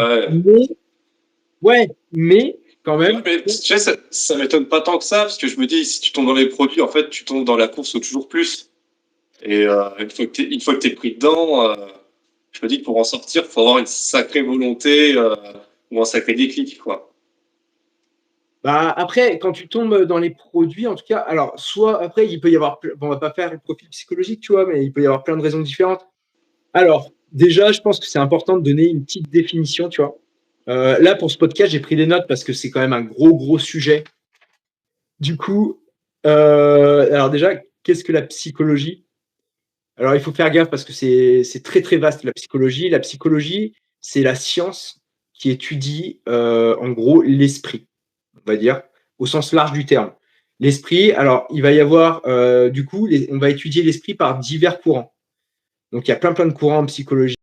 Mais quand même. Ouais, mais tu sais, ça m'étonne pas tant que ça, parce que je me dis, si tu tombes dans les produits, en fait, tu tombes dans la course au toujours plus. Et une fois que t'es pris dedans, je me dis que pour en sortir, il faut avoir une sacrée volonté ou un sacré déclic, quoi. Bah, après, quand tu tombes dans les produits, en tout cas, alors, soit après, il peut y avoir, bon, on va pas faire le profil psychologique, tu vois, mais il peut y avoir plein de raisons différentes. Alors, déjà, je pense que c'est important de donner une petite définition, tu vois. Là, pour ce podcast, j'ai pris des notes parce que c'est quand même un gros sujet. Du coup, alors déjà, qu'est-ce que la psychologie? Alors, il faut faire gaffe parce que c'est très vaste, la psychologie. La psychologie, c'est la science qui étudie, en gros, l'esprit, on va dire, au sens large du terme. L'esprit, alors, il va y avoir, du coup, on va étudier l'esprit par divers courants. Donc, il y a plein de courants en psychologie.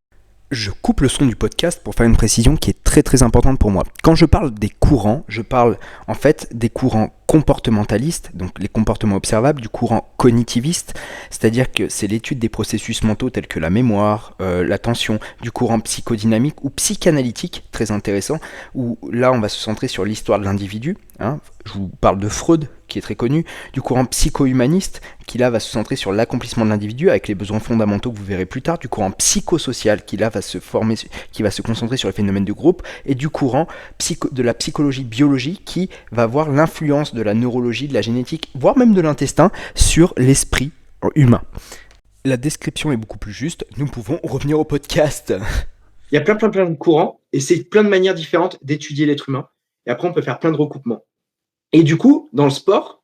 Je coupe le son du podcast pour faire une précision qui est très importante pour moi. Quand je parle des courants, je parle en fait des courants comportementalistes, donc les comportements observables, du courant cognitiviste, c'est-à-dire que c'est l'étude des processus mentaux tels que la mémoire, l'attention, du courant psychodynamique ou psychanalytique, très intéressant, où là on va se centrer sur l'histoire de l'individu. Hein. Je vous parle de Freud, qui est très connu, du courant psycho-humaniste, qui là va se centrer sur l'accomplissement de l'individu avec les besoins fondamentaux que vous verrez plus tard, du courant psychosocial, qui là va se concentrer sur les phénomènes de groupe, et du courant de la psychologie biologie, qui va voir l'influence de la neurologie, de la génétique, voire même de l'intestin, sur l'esprit humain. La description est beaucoup plus juste, nous pouvons revenir au podcast. Il y a plein de courants, et c'est plein de manières différentes d'étudier l'être humain, et après on peut faire plein de recoupements. Et du coup, dans le sport,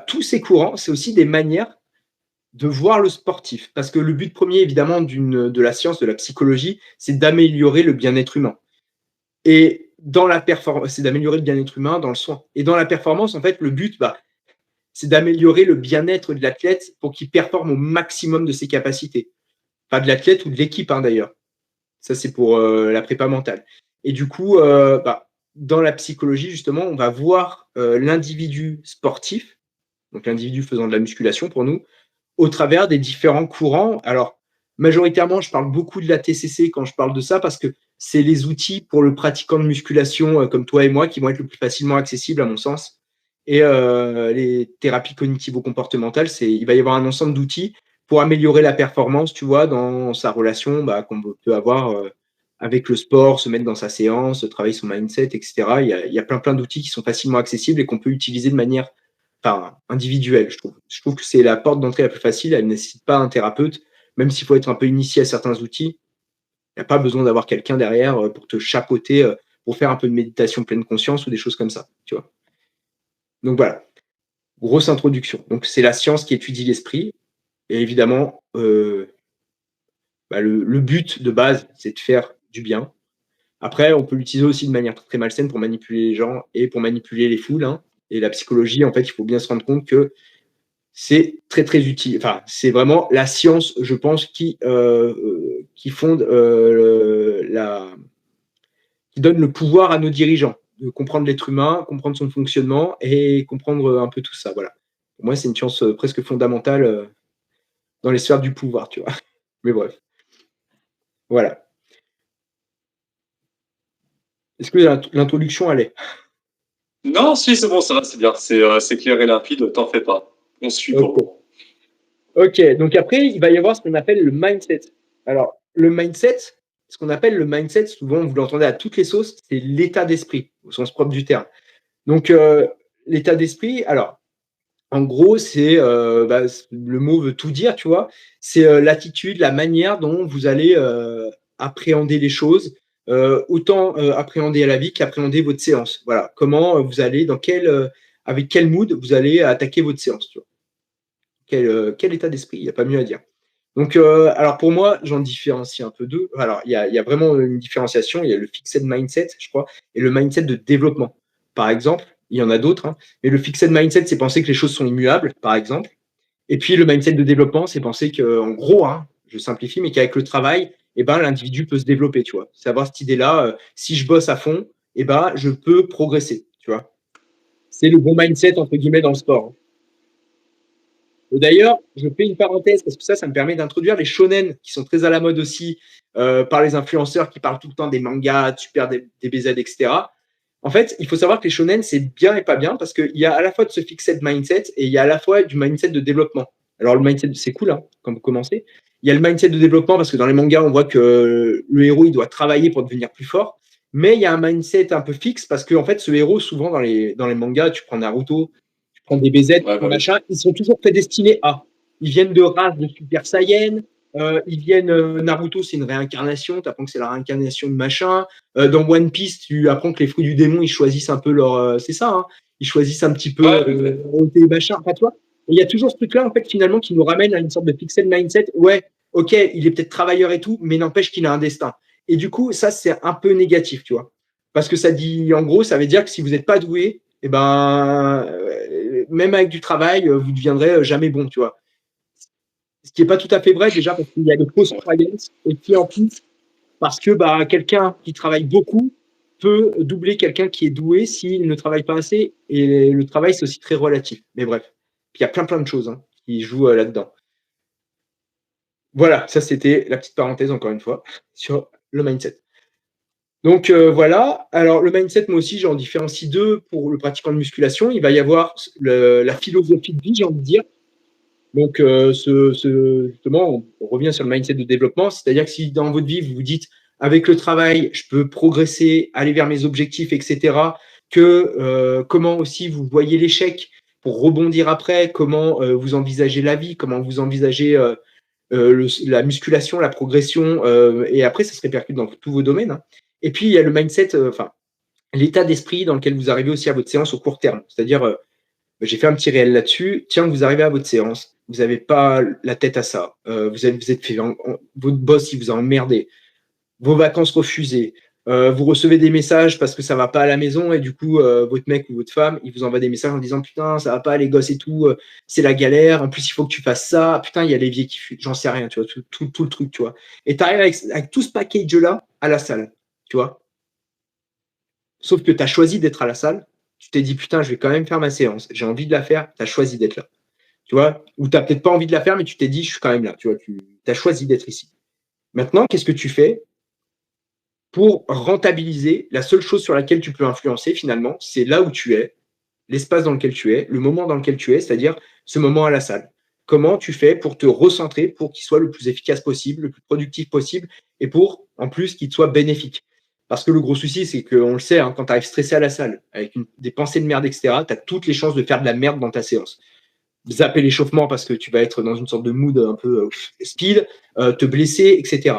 tous ces courants, c'est aussi des manières de voir le sportif. Parce que le but premier, évidemment, de la science, de la psychologie, c'est d'améliorer le bien-être humain. Et dans la performance, c'est d'améliorer le bien-être humain dans le soin. Et dans la performance, en fait, le but, c'est d'améliorer le bien-être de l'athlète pour qu'il performe au maximum de ses capacités. Pas de l'athlète ou de l'équipe, hein, d'ailleurs. Ça, c'est pour la prépa mentale. Et du coup, dans la psychologie, justement, on va voir l'individu sportif, donc l'individu faisant de la musculation pour nous, au travers des différents courants. Alors, majoritairement, je parle beaucoup de la TCC quand je parle de ça parce que c'est les outils pour le pratiquant de musculation comme toi et moi qui vont être le plus facilement accessibles, à mon sens. Et les thérapies cognitivo-comportementales, il va y avoir un ensemble d'outils pour améliorer la performance, tu vois, dans sa relation qu'on peut avoir avec le sport, se mettre dans sa séance, travailler son mindset, etc. Il y a plein d'outils qui sont facilement accessibles et qu'on peut utiliser de manière individuelle, je trouve. Je trouve que c'est la porte d'entrée la plus facile. Elle ne nécessite pas un thérapeute, même s'il faut être un peu initié à certains outils. Il n'y a pas besoin d'avoir quelqu'un derrière pour te chapeauter, pour faire un peu de méditation pleine conscience ou des choses comme ça, tu vois. Donc voilà, grosse introduction. Donc c'est la science qui étudie l'esprit. Et évidemment, le but de base, c'est de faire du bien. Après, on peut l'utiliser aussi de manière très malsaine pour manipuler les gens et pour manipuler les foules. Hein. Et la psychologie, en fait, il faut bien se rendre compte que c'est très, très utile. Enfin, c'est vraiment la science, je pense, qui fonde qui donne le pouvoir à nos dirigeants de comprendre l'être humain, comprendre son fonctionnement et comprendre un peu tout ça. Voilà. Pour moi, c'est une science presque fondamentale dans les sphères du pouvoir, tu vois. Mais bref. Voilà. Est-ce que l'introduction allait? Non, si, c'est bon, ça va, c'est bien. C'est clair et limpide, t'en fais pas. On suit Ok. pour. Ok, donc après, il va y avoir ce qu'on appelle le mindset. Alors, le mindset, ce qu'on appelle le mindset, souvent vous l'entendez à toutes les sauces, c'est l'état d'esprit, au sens propre du terme. Donc, l'état d'esprit, alors, en gros, c'est le mot veut tout dire, tu vois. C'est l'attitude, la manière dont vous allez appréhender les choses, autant appréhender la vie qu'appréhender votre séance. Voilà, comment vous allez, avec quel mood vous allez attaquer votre séance, tu vois. Quel état d'esprit, il n'y a pas mieux à dire. Donc, alors pour moi, j'en différencie un peu deux. Alors, il y a vraiment une différenciation. Il y a le fixed mindset, je crois, et le mindset de développement. Par exemple, il y en a d'autres, hein, mais le fixed mindset, c'est penser que les choses sont immuables, par exemple. Et puis, le mindset de développement, c'est penser qu'en gros, hein, je simplifie, mais qu'avec le travail, eh ben, l'individu peut se développer, tu vois. C'est avoir cette idée-là, si je bosse à fond, eh ben, je peux progresser, tu vois. C'est le bon mindset, entre guillemets, dans le sport. D'ailleurs, je fais une parenthèse parce que ça me permet d'introduire les shonen qui sont très à la mode aussi par les influenceurs qui parlent tout le temps des mangas, de Super DBZ, etc. En fait, il faut savoir que les shonen, c'est bien et pas bien parce qu'il y a à la fois de ce fixed mindset et il y a à la fois du mindset de développement. Alors, le mindset, c'est cool, hein, quand vous commencez. Il y a le mindset de développement parce que dans les mangas, on voit que le héros, il doit travailler pour devenir plus fort. Mais il y a un mindset un peu fixe parce que, en fait, ce héros, souvent dans les mangas, tu prends Naruto, prendre des BZ, machin, ils sont toujours prédestinés à. Ils viennent de races de Super Saiyan, ils viennent. Naruto, c'est une réincarnation, tu apprends que c'est la réincarnation de machin. Dans One Piece, tu apprends que les fruits du démon, ils choisissent un peu leur. C'est ça, hein, ils choisissent un petit peu machin. Enfin, tu vois, il y a toujours ce truc-là, en fait, finalement, qui nous ramène à une sorte de pixel mindset. Ouais, ok, il est peut-être travailleur et tout, mais n'empêche qu'il a un destin. Et du coup, ça, c'est un peu négatif, tu vois. Parce que ça dit, en gros, ça veut dire que si vous n'êtes pas doué, eh ben, même avec du travail, vous ne deviendrez jamais bon, tu vois. Ce qui n'est pas tout à fait vrai, déjà, parce qu'il y a des fausses croyances, et puis en plus, parce que quelqu'un qui travaille beaucoup peut doubler quelqu'un qui est doué s'il ne travaille pas assez, et le travail, c'est aussi très relatif. Mais bref, il y a plein de choses qui jouent là-dedans. Voilà, ça c'était la petite parenthèse, encore une fois, sur le mindset. Donc voilà, alors le mindset, moi aussi, j'en différencie deux pour le pratiquant de musculation. Il va y avoir la philosophie de vie, j'ai envie de dire. Donc justement, on revient sur le mindset de développement, c'est-à-dire que si dans votre vie, vous vous dites, avec le travail, je peux progresser, aller vers mes objectifs, etc., que comment aussi vous voyez l'échec pour rebondir après, comment vous envisagez la vie, comment vous envisagez la musculation, la progression, et après, ça se répercute dans tous vos domaines. Hein. Et puis, il y a le mindset, l'état d'esprit dans lequel vous arrivez aussi à votre séance au court terme. C'est-à-dire, j'ai fait un petit réel là-dessus. Tiens, vous arrivez à votre séance, vous n'avez pas la tête à ça. Vous êtes fait, votre boss, il vous a emmerdé. Vos vacances refusées. Vous recevez des messages parce que ça va pas à la maison et du coup, votre mec ou votre femme, il vous envoie des messages en disant putain, ça va pas, les gosses et tout, c'est la galère. En plus, il faut que tu fasses ça. Putain, il y a l'évier qui fuit. J'en sais rien, tu vois, tout le truc, tu vois. Et tu arrives avec tout ce package-là à la salle, tu vois. Sauf que tu as choisi d'être à la salle. Tu t'es dit putain, je vais quand même faire ma séance. J'ai envie de la faire. Tu as choisi d'être là. Tu vois, ou tu n'as peut-être pas envie de la faire, mais tu t'es dit, je suis quand même là. Tu vois, tu as choisi d'être ici. Maintenant, qu'est-ce que tu fais pour rentabiliser? La seule chose sur laquelle tu peux influencer, finalement, c'est là où tu es, l'espace dans lequel tu es, le moment dans lequel tu es, c'est-à-dire ce moment à la salle. comment tu fais pour te recentrer, pour qu'il soit le plus efficace possible, le plus productif possible, et pour, en plus, qu'il te soit bénéfique. Parce que le gros souci, c'est qu'on le sait, hein, quand tu arrives stressé à la salle, avec des pensées de merde, etc., tu as toutes les chances de faire de la merde dans ta séance. Zapper l'échauffement parce que tu vas être dans une sorte de mood un peu speed, te blesser, etc.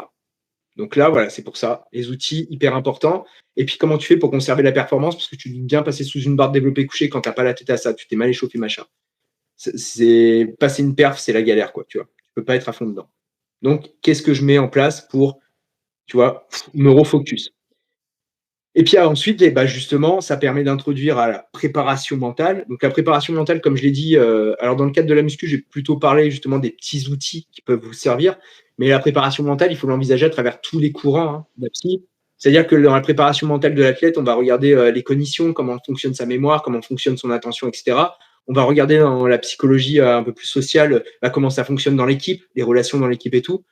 Donc là, voilà, c'est pour ça. Les outils, hyper importants. Et puis, comment tu fais pour conserver la performance? Parce que tu dois bien passer sous une barre développée couchée quand tu n'as pas la tête à ça. Tu t'es mal échauffé, machin. C'est passer une perf, c'est la galère, quoi, tu vois. Tu peux pas être à fond dedans. Donc, qu'est-ce que je mets en place pour, tu vois, me refocus? Et puis ensuite, et bah, justement, ça permet d'introduire à la préparation mentale. Donc la préparation mentale, comme je l'ai dit, alors dans le cadre de la muscu, j'ai plutôt parlé justement des petits outils qui peuvent vous servir. Mais la préparation mentale, il faut l'envisager à travers tous les courants, hein, de la psy. C'est-à-dire que dans la préparation mentale de l'athlète, on va regarder les cognitions, comment fonctionne sa mémoire, comment fonctionne son attention, etc. On va regarder dans la psychologie un peu plus sociale, comment ça fonctionne dans l'équipe, les relations dans l'équipe et tout.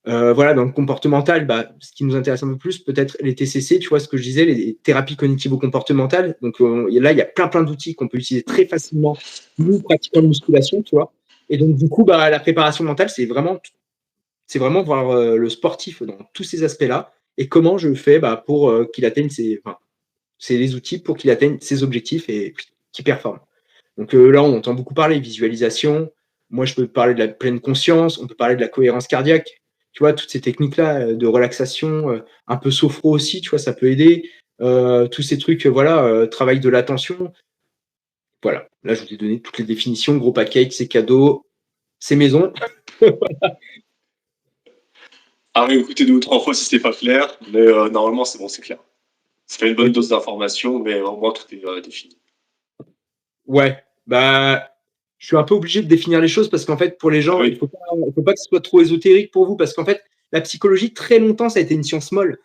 Voilà, dans le comportemental, bah, ce qui nous intéresse un peu plus, peut-être les TCC, tu vois ce que je disais, les thérapies cognitivo-comportementales. Donc là, il y a plein d'outils qu'on peut utiliser très facilement, nous pratiquant la musculation, tu vois. Et donc du coup, bah, la préparation mentale, c'est vraiment voir le sportif dans tous ces aspects-là et comment je fais bah, pour qu'il atteigne c'est les outils pour qu'il atteigne ses objectifs et qu'il performe. Donc là, on entend beaucoup parler visualisation. Moi, je peux parler de la pleine conscience. On peut parler de la cohérence cardiaque. Tu vois, toutes ces techniques-là de relaxation, un peu sophro aussi, tu vois, ça peut aider. Tous ces trucs, voilà, travail de l'attention. Voilà, là, je vous ai donné toutes les définitions. Gros package, c'est cadeau, c'est maison. À réécouter 2 ou 3 fois si c'est pas clair, mais normalement c'est bon, c'est clair. Ça fait une bonne dose d'information, mais au moins tout est défini. Ouais, bah, je suis un peu obligé de définir les choses parce qu'en fait, pour les gens, Oui. il faut pas que ce soit trop ésotérique pour vous parce qu'en fait, la psychologie, très longtemps, ça a été une science molle.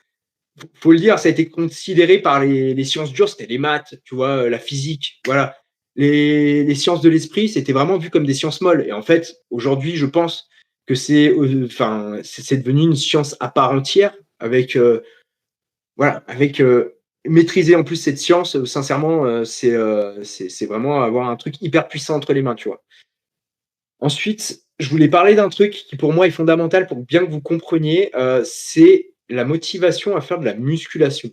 Faut le dire, ça a été considéré par les sciences dures, c'était les maths, tu vois, la physique, voilà. Les sciences de l'esprit, c'était vraiment vu comme des sciences molles. Et en fait, aujourd'hui, je pense que c'est devenu une science à part entière avec, voilà, avec maîtriser en plus cette science, sincèrement, c'est vraiment avoir un truc hyper puissant entre les mains, tu vois. Ensuite, je voulais parler d'un truc qui pour moi est fondamental pour bien que vous compreniez, c'est la motivation à faire de la musculation.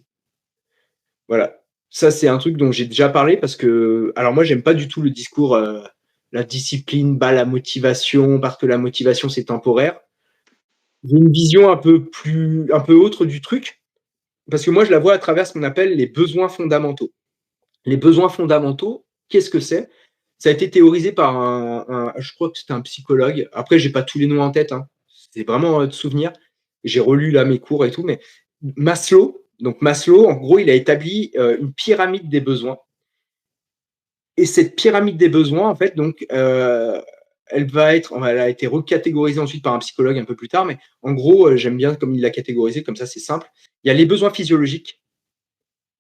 Voilà. Ça, c'est un truc dont j'ai déjà parlé parce que alors moi, j'aime pas du tout le discours, la discipline bat la motivation parce que la motivation, c'est temporaire. J'ai une vision un peu autre du truc, parce que moi, je la vois à travers ce qu'on appelle les besoins fondamentaux. Les besoins fondamentaux, qu'est-ce que c'est? Ça a été théorisé par je crois que c'était un psychologue. Après, j'ai pas tous les noms en tête, hein. C'est vraiment de souvenir. J'ai relu là mes cours et tout, mais Maslow, donc Maslow, en gros, il a établi une pyramide des besoins. Et cette pyramide des besoins, en fait, donc, elle a été recatégorisée ensuite par un psychologue un peu plus tard, mais en gros, j'aime bien comme il l'a catégorisé, comme ça c'est simple. Il y a les besoins physiologiques,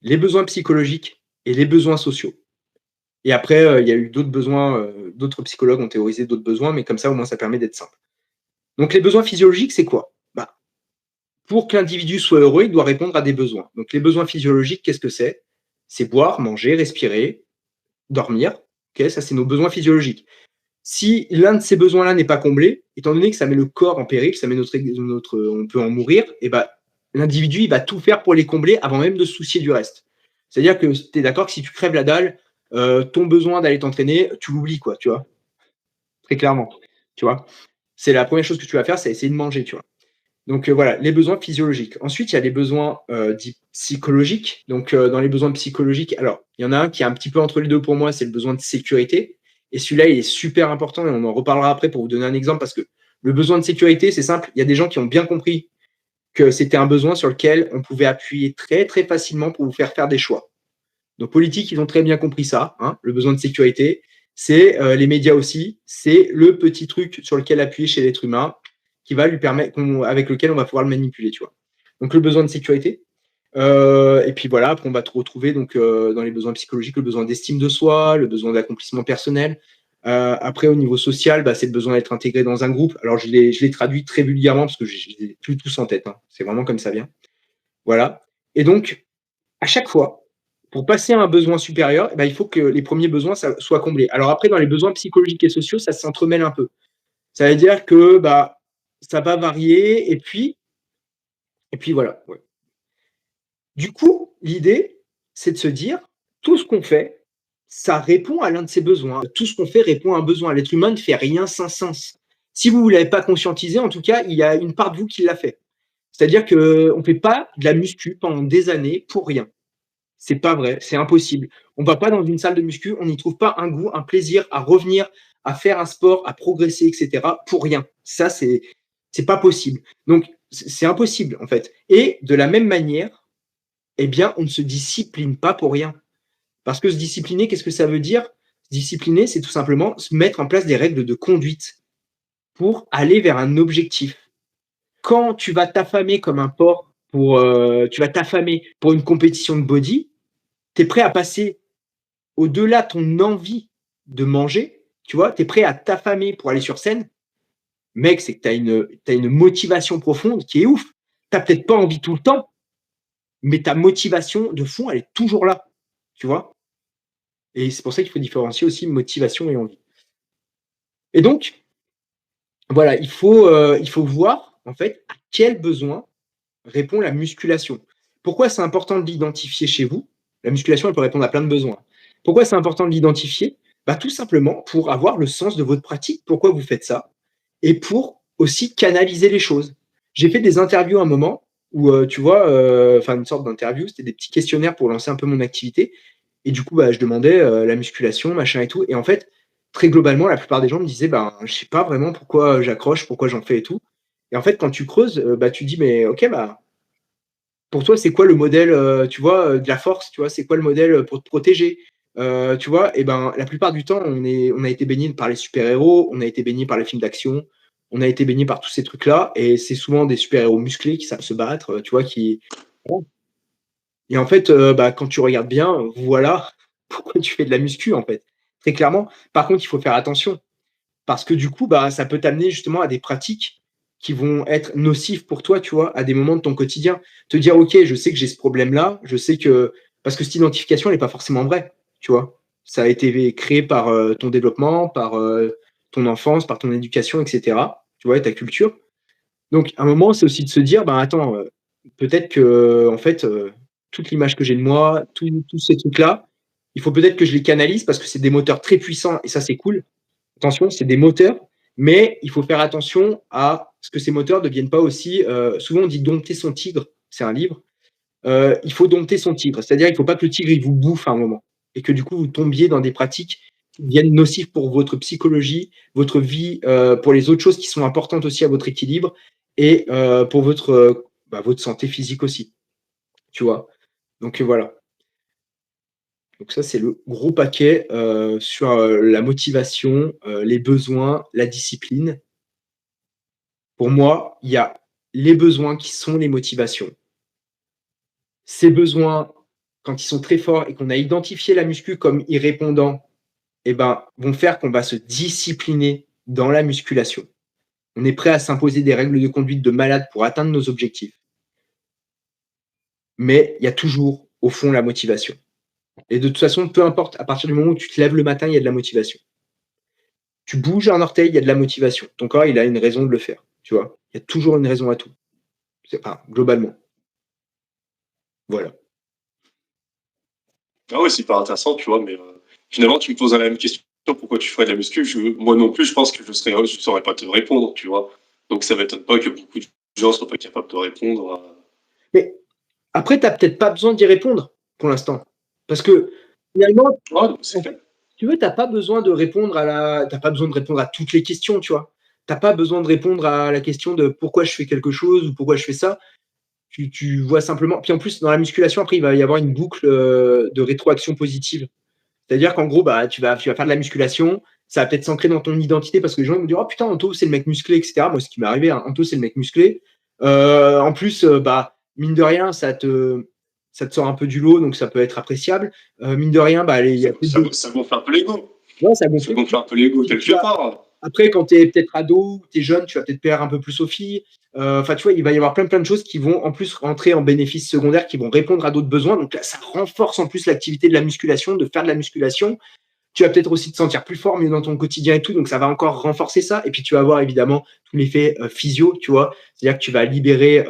les besoins psychologiques et les besoins sociaux. Et après, il y a eu d'autres besoins, d'autres psychologues ont théorisé d'autres besoins, mais comme ça, au moins, ça permet d'être simple. Donc, les besoins physiologiques, c'est quoi? Bah, pour que l'individu soit heureux, il doit répondre à des besoins. Donc, les besoins physiologiques, qu'est-ce que c'est? C'est boire, manger, respirer, dormir. Ok, ça, c'est nos besoins physiologiques. Si l'un de ces besoins-là n'est pas comblé, étant donné que ça met le corps en péril, ça met on peut en mourir, et bah, l'individu, il va tout faire pour les combler avant même de se soucier du reste. C'est-à-dire que tu es d'accord que si tu crèves la dalle, ton besoin d'aller t'entraîner, tu l'oublies, quoi, tu vois. Très clairement, tu vois. C'est la première chose que tu vas faire, c'est essayer de manger, tu vois. Donc voilà, les besoins physiologiques. Ensuite, il y a les besoins dits psychologiques. Donc dans les besoins psychologiques, alors il y en a un qui est un petit peu entre les deux pour moi, c'est le besoin de sécurité. Et celui-là, il est super important et on en reparlera après pour vous donner un exemple parce que le besoin de sécurité, c'est simple. Il y a des gens qui ont bien compris que c'était un besoin sur lequel on pouvait appuyer très très facilement pour vous faire des choix. Nos politiques, ils ont très bien compris ça, hein, le besoin de sécurité. C'est les médias aussi, c'est le petit truc sur lequel appuyer chez l'être humain qui va lui permettre, avec lequel on va pouvoir le manipuler, tu vois. Donc le besoin de sécurité. Et puis voilà, après on va te retrouver donc dans les besoins psychologiques, le besoin d'estime de soi, le besoin d'accomplissement personnel. Après au niveau social, bah, c'est le besoin d'être intégré dans un groupe. Alors je l'ai traduit très vulgairement parce que je ne l'ai plus tous en tête, hein. C'est vraiment comme ça vient. Voilà. Et donc, à chaque fois, pour passer à un besoin supérieur, eh ben, il faut que les premiers besoins soient comblés. Alors après, dans les besoins psychologiques et sociaux, ça s'entremêle un peu. Ça veut dire que bah, ça va varier, et puis voilà. Ouais. Du coup, l'idée, c'est de se dire, tout ce qu'on fait, ça répond à l'un de ses besoins. Tout ce qu'on fait répond à un besoin. L'être humain ne fait rien sans sens. Si vous ne l'avez pas conscientisé, en tout cas, il y a une part de vous qui l'a fait. C'est-à-dire qu'on ne fait pas de la muscu pendant des années pour rien. C'est pas vrai, c'est impossible. On va pas dans une salle de muscu, on n'y trouve pas un goût, un plaisir à revenir, à faire un sport, à progresser, etc. pour rien. Ça, c'est pas possible. Donc, c'est impossible, en fait. Et de la même manière, eh bien, on ne se discipline pas pour rien. Parce que se discipliner, qu'est-ce que ça veut dire? Se discipliner, c'est tout simplement se mettre en place des règles de conduite pour aller vers un objectif. Quand tu vas t'affamer comme un porc tu vas t'affamer pour une compétition de body, tu es prêt à passer au-delà de ton envie de manger, tu vois, tu es prêt à t'affamer pour aller sur scène, mec, c'est que tu as une motivation profonde qui est ouf. Tu n'as peut-être pas envie tout le temps, mais ta motivation de fond, elle est toujours là, tu vois. Et c'est pour ça qu'il faut différencier aussi motivation et envie. Et donc, voilà, il faut voir, en fait, à quel besoin répond la musculation. Pourquoi c'est important de l'identifier chez vous? La musculation, elle peut répondre à plein de besoins. Pourquoi c'est important de l'identifier? Bah, tout simplement pour avoir le sens de votre pratique, pourquoi vous faites ça, et pour aussi canaliser les choses. J'ai fait des interviews à un moment où, tu vois, enfin une sorte d'interview, c'était des petits questionnaires pour lancer un peu mon activité. Et du coup, bah, je demandais la musculation, machin et tout. Et en fait, très globalement, la plupart des gens me disaient, ben, je sais pas vraiment pourquoi j'accroche, pourquoi j'en fais et tout. Et en fait, quand tu creuses, bah, tu dis, mais ok, bah, pour toi, c'est quoi le modèle, tu vois, de la force, tu vois? C'est quoi le modèle, pour te protéger? Tu vois? Et ben, la plupart du temps, on a été baigné par les super-héros, on a été baigné par les films d'action, on a été baigné par tous ces trucs-là, et c'est souvent des super-héros musclés qui savent se battre, tu vois? Qui Et en fait, bah, quand tu regardes bien, voilà pourquoi tu fais de la muscu, en fait, très clairement. Par contre, il faut faire attention parce que du coup, bah, ça peut t'amener justement à des pratiques qui vont être nocives pour toi, tu vois, à des moments de ton quotidien. Te dire: «OK, je sais que j'ai ce problème-là, je sais que» parce que cette identification, elle est pas forcément vraie, tu vois? Ça a été créé par, ton développement, par, ton enfance, par ton éducation et cetera, tu vois? Et ta culture. Donc à un moment, c'est aussi de se dire: «Ben, attends, peut-être que en fait, toute l'image que j'ai de moi, tous ces trucs-là, il faut peut-être que je les canalise parce que c'est des moteurs très puissants et ça, c'est cool. Attention, c'est des moteurs, mais il faut faire attention à ce que ces moteurs ne deviennent pas aussi, souvent on dit dompter son tigre, c'est un livre. Il faut dompter son tigre, c'est-à-dire il ne faut pas que le tigre il vous bouffe à un moment et que du coup vous tombiez dans des pratiques qui deviennent nocives pour votre psychologie, votre vie, pour les autres choses qui sont importantes aussi à votre équilibre et pour votre, bah, votre santé physique aussi, tu vois? Donc voilà. Donc ça, c'est le gros paquet, sur, la motivation, les besoins, la discipline. Pour moi, il y a les besoins qui sont les motivations. Ces besoins, quand ils sont très forts et qu'on a identifié la muscu comme y répondant, eh ben, vont faire qu'on va se discipliner dans la musculation. On est prêt à s'imposer des règles de conduite de malade pour atteindre nos objectifs. Mais il y a toujours, au fond, la motivation. Et de toute façon, peu importe, à partir du moment où tu te lèves le matin, il y a de la motivation. Tu bouges un orteil, il y a de la motivation. Ton corps, il a une raison de le faire, tu vois? Il y a toujours une raison à tout. C'est enfin, globalement. Voilà. Ah ouais, c'est hyper intéressant, tu vois, mais finalement, tu me poses la même question, pourquoi tu ferais de la muscu? Moi non plus, je pense que je saurais pas te répondre, tu vois. Donc ça m'étonne pas que beaucoup de gens soient pas capables de répondre. Mais après, tu as peut-être pas besoin d'y répondre pour l'instant. Parce que finalement, Ouais, donc c'est en clair. fait, si tu veux, tu pas besoin de répondre tu pas besoin de répondre à toutes les questions, tu vois? Tu pas besoin de répondre à la question de pourquoi je fais quelque chose ou pourquoi je fais ça. Tu vois simplement puis en plus, dans la musculation, après, il va y avoir une boucle, de rétroaction positive. C'est-à-dire qu'en gros, bah, tu vas faire de la musculation, ça va peut-être s'ancrer dans ton identité parce que les gens vont dire: «Oh putain, Anto, c'est le mec musclé» et cetera. Moi, ce qui m'est arrivé, hein, Anto, c'est le mec musclé. En plus, bah, mine de rien, ça te sort un peu du lot, donc ça peut être appréciable. Mine de rien, bah, il y a peut-être des Ça gonfle un peu l'ego. ouais, ça Ça gonfle. gonfle un peu l'ego Tu quelque vas part. après, quand tu es peut-être ado, tu es jeune, tu vas peut-être plaire un peu plus aux filles. Enfin, tu vois, il va y avoir plein de choses qui vont en plus rentrer en bénéfices secondaires, qui vont répondre à d'autres besoins. Donc là, ça renforce en plus l'activité de la musculation, de faire de la musculation. Tu vas peut-être aussi te sentir plus fort, mieux dans ton quotidien et tout, donc ça va encore renforcer ça. Et puis tu vas avoir évidemment tout l'effet physio, tu vois. C'est-à-dire que tu vas libérer,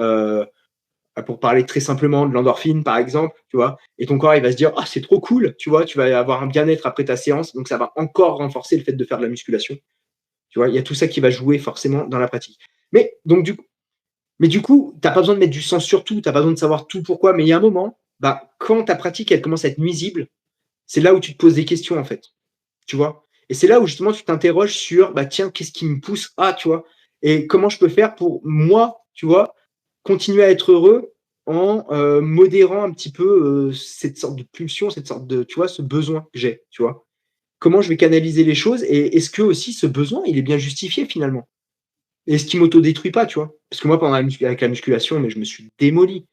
pour parler très simplement, de l'endorphine, par exemple, tu vois. Et ton corps, il va se dire, ah, c'est trop cool, tu vois. Tu vas avoir un bien-être après ta séance, donc ça va encore renforcer le fait de faire de la musculation. Tu vois, il y a tout ça qui va jouer forcément dans la pratique. Mais donc du coup, tu n'as pas besoin de mettre du sens sur tout, tu n'as pas besoin de savoir tout pourquoi, mais il y a un moment, bah, quand ta pratique, elle commence à être nuisible, c'est là où tu te poses des questions, en fait. Tu vois? Et c'est là où justement tu t'interroges sur, bah, tiens, qu'est-ce qui me pousse à, tu vois? Et comment je peux faire pour moi, tu vois, continuer à être heureux en modérant un petit peu cette sorte de pulsion, cette sorte de, tu vois, ce besoin que j'ai, tu vois? Comment je vais canaliser les choses et est-ce que aussi ce besoin, il est bien justifié finalement? Et ce qui m'autodétruit pas, tu vois? Parce que moi, pendant avec la musculation, mais je me suis démoli.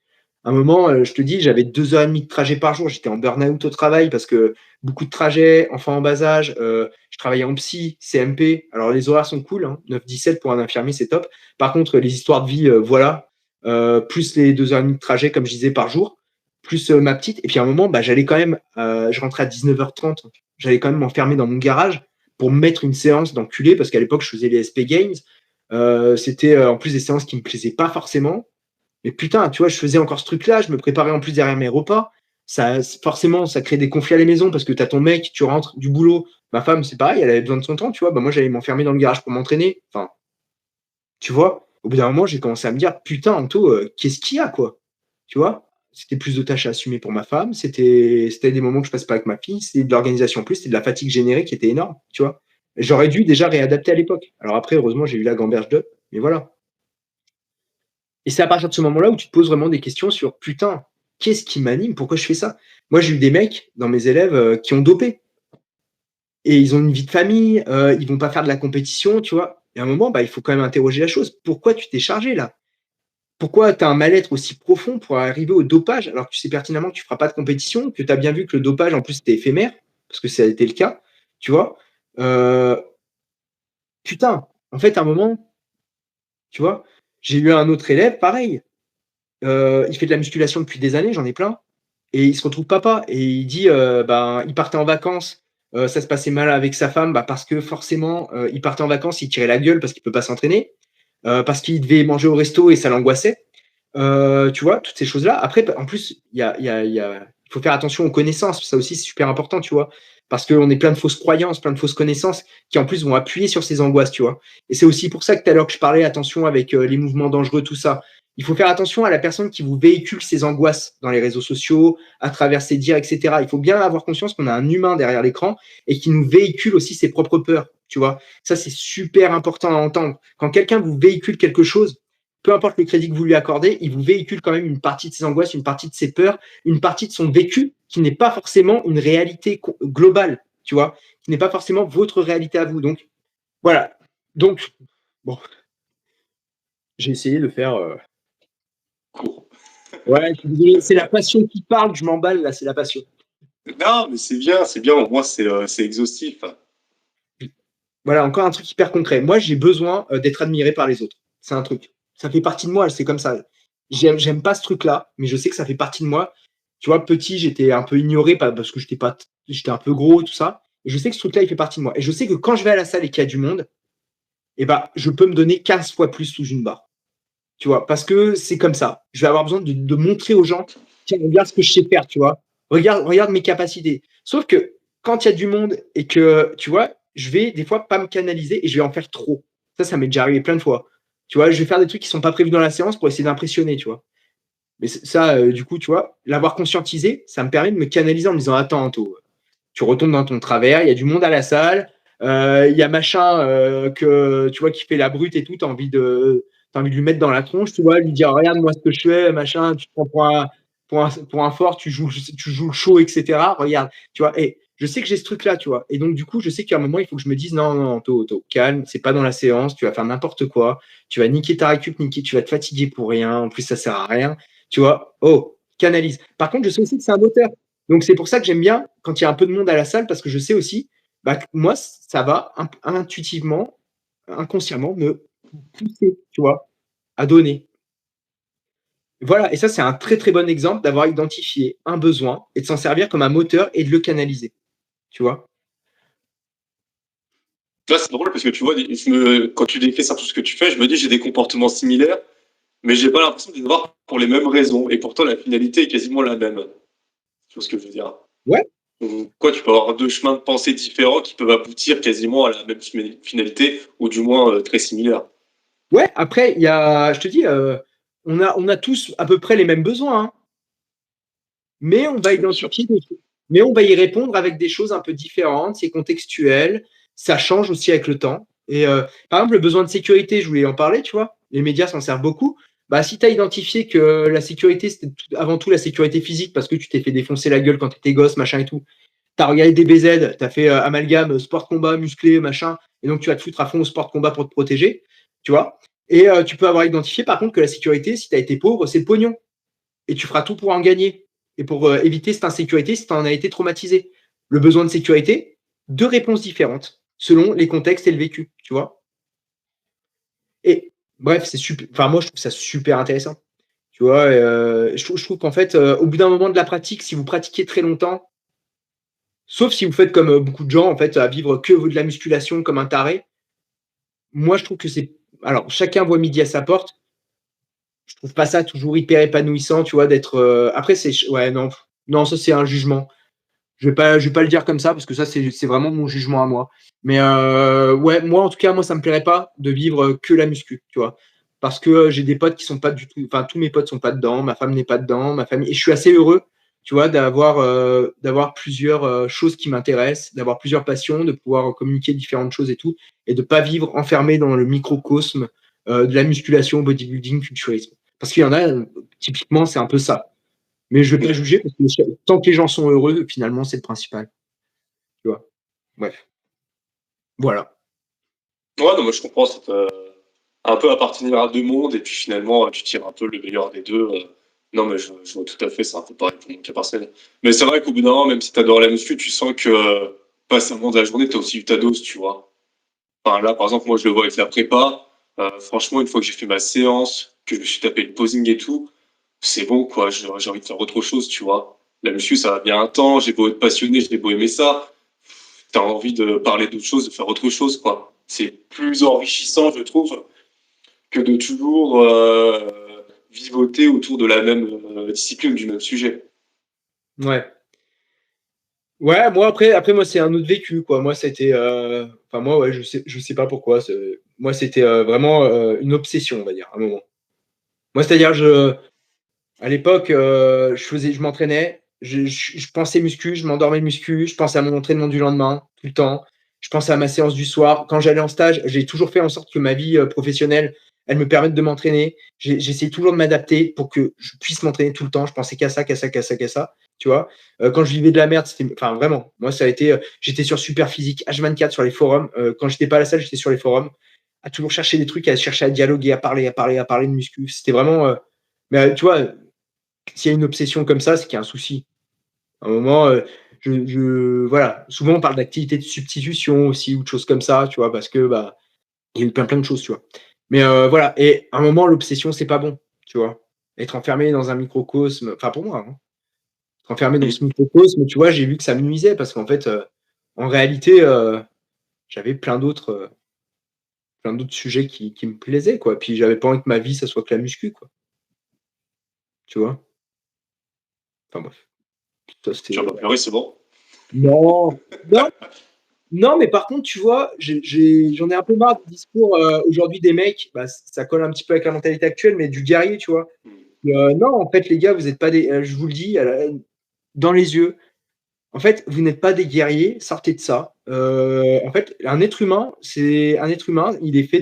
À un moment, je te dis, j'avais 2 heures et demie de trajet par jour. J'étais en burn-out au travail parce que beaucoup de trajets, enfants en bas âge, je travaillais en psy, CMP. Alors les horaires sont cool, hein, 9-17 pour un infirmier, c'est top. Par contre, les histoires de vie, voilà, plus les 2 heures et demie de trajet, comme je disais, par jour, plus, ma petite et puis à un moment, bah, j'allais quand même, je rentrais à 19h30. J'allais quand même m'enfermer dans mon garage pour me mettre une séance d'enculé parce qu'à l'époque, je faisais les SP Games. C'était en plus des séances qui me plaisaient pas forcément. Mais putain, tu vois, je faisais encore ce truc-là, je me préparais en plus derrière mes repas. Ça, forcément, ça crée des conflits à la maison parce que tu as ton mec, tu rentres du boulot. Ma femme, c'est pareil, elle avait besoin de son temps, tu vois. Bah, moi, j'allais m'enfermer dans le garage pour m'entraîner. Enfin, tu vois, au bout d'un moment, j'ai commencé à me dire, putain, Anto, qu'est-ce qu'il y a, quoi? Tu vois? C'était plus de tâches à assumer pour ma femme, c'était des moments que je passe pas avec ma fille, c'était de l'organisation en plus, c'était de la fatigue générée qui était énorme, tu vois? J'aurais dû déjà réadapter à l'époque. Alors après, heureusement, j'ai eu la gamberge de, mais voilà. Et c'est à partir de ce moment-là où tu te poses vraiment des questions sur putain, qu'est-ce qui m'anime? Pourquoi je fais ça? Moi, j'ai eu des mecs dans mes élèves qui ont dopé et ils ont une vie de famille, ils vont pas faire de la compétition, tu vois. Et à un moment, bah, il faut quand même interroger la chose. Pourquoi tu t'es chargé là? Pourquoi tu as un mal-être aussi profond pour arriver au dopage alors que tu sais pertinemment que tu feras pas de compétition, que tu as bien vu que le dopage en plus c'était éphémère, parce que ça a été le cas, tu vois. Euh, putain, en fait, à un moment, tu vois, j'ai eu un autre élève, pareil, il fait de la musculation depuis des années, j'en ai plein. Et il se retrouve papa et il dit, ben, il partait en vacances, ça se passait mal avec sa femme, bah, parce que forcément, il partait en vacances, il tirait la gueule parce qu'il peut pas s'entraîner, parce qu'il devait manger au resto et ça l'angoissait. Tu vois? Toutes ces choses-là. Après, en plus, il faut faire attention aux connaissances. Ça aussi, c'est super important, tu vois? Parce qu'on est plein de fausses croyances, plein de fausses connaissances qui, en plus, vont appuyer sur ces angoisses, tu vois? Et c'est aussi pour ça que tout à l'heure que je parlais, attention avec les mouvements dangereux, tout ça. Il faut faire attention à la personne qui vous véhicule ces angoisses dans les réseaux sociaux, à travers ses dires, etc. Il faut bien avoir conscience qu'on a un humain derrière l'écran et qui nous véhicule aussi ses propres peurs, tu vois? Ça, c'est super important à entendre. Quand quelqu'un vous véhicule quelque chose, peu importe le crédit que vous lui accordez, il vous véhicule quand même une partie de ses angoisses, une partie de ses peurs, une partie de son vécu qui n'est pas forcément une réalité globale, tu vois, qui n'est pas forcément votre réalité à vous. Donc, voilà. Donc, bon, j'ai essayé de faire. Court. Ouais, je suis désolé, c'est la passion qui parle, je m'emballe là, c'est la passion. Non, mais c'est bien, au moins c'est exhaustif. Voilà, encore un truc hyper concret. Moi, j'ai besoin d'être admiré par les autres. C'est un truc. Ça fait partie de moi, c'est comme ça. J'aime pas ce truc-là, mais je sais que ça fait partie de moi. Tu vois, petit, j'étais un peu ignoré parce que j'étais un peu gros, tout ça. Et je sais que ce truc-là, il fait partie de moi. Et je sais que quand je vais à la salle et qu'il y a du monde, eh ben, je peux me donner 15 fois plus sous une barre. Tu vois, parce que c'est comme ça. Je vais avoir besoin de montrer aux gens, tiens, regarde ce que je sais faire, tu vois. Regarde mes capacités. Sauf que quand il y a du monde et que, tu vois, je vais des fois pas me canaliser et je vais en faire trop. Ça m'est déjà arrivé plein de fois. Tu vois, je vais faire des trucs qui sont pas prévus dans la séance pour essayer d'impressionner, tu vois. Mais ça, du coup, tu vois, l'avoir conscientisé, ça me permet de me canaliser en me disant, attends, Anto, tu retombes dans ton travers, il y a du monde à la salle, il y a machin que tu vois qui fait la brute et tout, t'as envie de lui mettre dans la tronche, tu vois, lui dire regarde moi ce que je fais, machin, tu te prends pour un fort, tu joues le show, etc. Regarde, tu vois, et je sais que j'ai ce truc-là, tu vois. Et donc, du coup, je sais qu'à un moment, il faut que je me dise non, non, Anto, calme, c'est pas dans la séance, tu vas faire n'importe quoi, tu vas niquer ta récup, tu vas te fatiguer pour rien, en plus, ça sert à rien, tu vois. Oh, canalise. Par contre, je sais aussi que c'est un auteur. Donc, c'est pour ça que j'aime bien quand il y a un peu de monde à la salle, parce que je sais aussi, bah, moi, ça va intuitivement, inconsciemment, me pousser, tu vois, à donner. Voilà, et ça, c'est un très très bon exemple d'avoir identifié un besoin et de s'en servir comme un moteur et de le canaliser, tu vois. Là, c'est drôle parce que tu vois, quand tu décris ça, tout ce que tu fais, je me dis j'ai des comportements similaires, mais j'ai pas l'impression de les avoir pour les mêmes raisons. Et pourtant, la finalité est quasiment la même. Tu vois ce que je veux dire? Ouais. Donc, quoi, tu peux avoir deux chemins de pensée différents qui peuvent aboutir quasiment à la même finalité, ou du moins très similaires. Ouais, après, je te dis, on a tous à peu près les mêmes besoins, hein, mais on va Bien sûr. identifier mais on va y répondre avec des choses un peu différentes, c'est contextuel, ça change aussi avec le temps. Et par exemple, le besoin de sécurité, je voulais en parler, tu vois, les médias s'en servent beaucoup. Bah, si tu as identifié que la sécurité, c'était avant tout la sécurité physique parce que tu t'es fait défoncer la gueule quand tu étais gosse, machin et tout, tu as regardé DBZ, tu as fait amalgame, sport combat, musclé, machin, et donc tu vas te foutre à fond au sport combat pour te protéger, tu vois. Et tu peux avoir identifié par contre que la sécurité, si tu as été pauvre, c'est le pognon. Et tu feras tout pour en gagner et pour éviter cette insécurité si tu en as été traumatisé. Le besoin de sécurité, deux réponses différentes selon les contextes et le vécu, tu vois. Et bref, c'est super. Enfin, moi, je trouve ça super intéressant. Tu vois, je trouve qu'en fait, au bout d'un moment de la pratique, si vous pratiquez très longtemps, sauf si vous faites comme beaucoup de gens, en fait, à vivre que de la musculation comme un taré, moi, je trouve que c'est. Alors, chacun voit midi à sa porte. Je trouve pas ça toujours hyper épanouissant, tu vois, d'être. Après, c'est. Ouais, non. Non, ça, c'est un jugement. Je vais pas le dire comme ça parce que ça, c'est vraiment mon jugement à moi. Mais ouais, moi, en tout cas, moi, ça me plairait pas de vivre que la muscu, tu vois. Parce que j'ai des potes qui sont pas du tout. Enfin, tous mes potes sont pas dedans, ma femme n'est pas dedans, ma famille. Et je suis assez heureux, tu vois, d'avoir plusieurs choses qui m'intéressent, d'avoir plusieurs passions, de pouvoir communiquer différentes choses et tout, et de pas vivre enfermé dans le microcosme de la musculation, bodybuilding, culturisme. Parce qu'il y en a, typiquement, c'est un peu ça. Mais je vais pas juger parce que tant que les gens sont heureux, finalement, c'est le principal. Tu vois. Bref. Voilà. Ouais, non, moi je comprends, ça peut un peu appartenir à deux mondes et puis finalement tu tires un peu le meilleur des deux. Non, mais je vois tout à fait, c'est un peu pareil pour mon cas personnel. Mais c'est vrai qu'au bout d'un moment, même si t'adores la muscu, tu sens que passe un moment de la journée, t'as aussi eu ta dose, tu vois. Enfin, là, par exemple, moi je le vois avec la prépa. Franchement, une fois que j'ai fait ma séance, que je me suis tapé le posing et tout, c'est bon, quoi. J'ai envie de faire autre chose, tu vois. La muscu, ça va bien un temps, j'ai beau être passionné, j'ai beau aimer ça. T'as envie de parler d'autre chose, de faire autre chose, quoi. C'est plus enrichissant, je trouve, que de toujours vivoter autour de la même discipline, du même sujet. Ouais. Ouais, moi après moi c'est un autre vécu quoi. Moi c'était enfin moi ouais, je sais pas pourquoi, moi c'était vraiment une obsession, on va dire à un moment. Moi c'est-à-dire à l'époque je m'entraînais, je pensais muscu, je m'endormais muscu, je pensais à mon entraînement du lendemain tout le temps. Je pensais à ma séance du soir. Quand j'allais en stage, j'ai toujours fait en sorte que ma vie professionnelle, elle me permette de m'entraîner. J'essayais toujours de m'adapter pour que je puisse m'entraîner tout le temps. Je pensais qu'à ça, qu'à ça, qu'à ça, qu'à ça. Tu vois, quand je vivais de la merde, c'était, enfin vraiment, moi ça a été, j'étais sur Superphysique H24 sur les forums. Quand j'étais pas à la salle, j'étais sur les forums, à toujours chercher des trucs, à chercher à dialoguer, à parler de muscu. C'était vraiment, mais tu vois, s'il y a une obsession comme ça, c'est qu'il y a un souci. À un moment, voilà, souvent on parle d'activité de substitution aussi ou de choses comme ça, tu vois, parce que bah, il y a eu plein de choses, tu vois. Mais voilà, et à un moment, l'obsession, c'est pas bon, tu vois. Être enfermé dans un microcosme, enfin pour moi, hein, être enfermé dans ce microcosme, tu vois, j'ai vu que ça me nuisait parce qu'en fait, en réalité, j'avais plein d'autres sujets qui me plaisaient, quoi. Puis j'avais pas envie que ma vie, ça soit que la muscu, quoi. Tu vois. Enfin bref, ça Tu c'était. vas pas pleurer, c'est bon. Non, non, non, mais par contre, tu vois, j'en ai un peu marre du discours aujourd'hui des mecs. Bah, ça colle un petit peu avec la mentalité actuelle, mais du guerrier, tu vois. Non, en fait, les gars, vous n'êtes pas des. Je vous le dis dans les yeux. En fait, vous n'êtes pas des guerriers. Sortez de ça. En fait, un être humain, c'est un être humain. Il est fait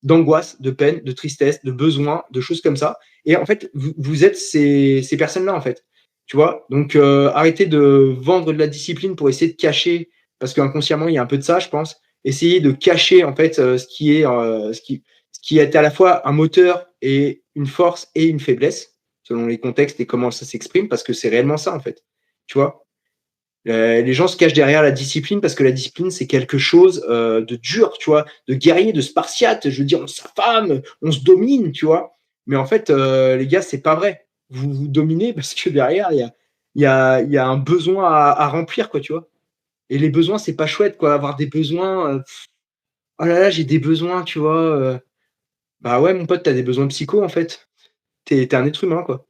d'angoisse, de peine, de tristesse, de besoin, de choses comme ça. Et en fait, vous êtes ces personnes-là, en fait. Tu vois. Donc, arrêtez de vendre de la discipline pour essayer de cacher, parce qu'inconsciemment, il y a un peu de ça, je pense. Essayez de cacher en fait ce qui est à la fois un moteur et une force et une faiblesse, selon les contextes et comment ça s'exprime, parce que c'est réellement ça en fait. Tu vois. Les gens se cachent derrière la discipline parce que la discipline, c'est quelque chose de dur, tu vois, de guerrier, de spartiate. Je veux dire, on s'affame, on se domine, tu vois. Mais en fait, les gars, c'est pas vrai. Vous vous dominez parce que derrière, il y a un besoin à remplir, quoi, tu vois. Et les besoins, c'est pas chouette, quoi. Avoir des besoins, oh là là, j'ai des besoins, tu vois. Bah ouais, mon pote, t'as des besoins psycho en fait. T'es un être humain, quoi.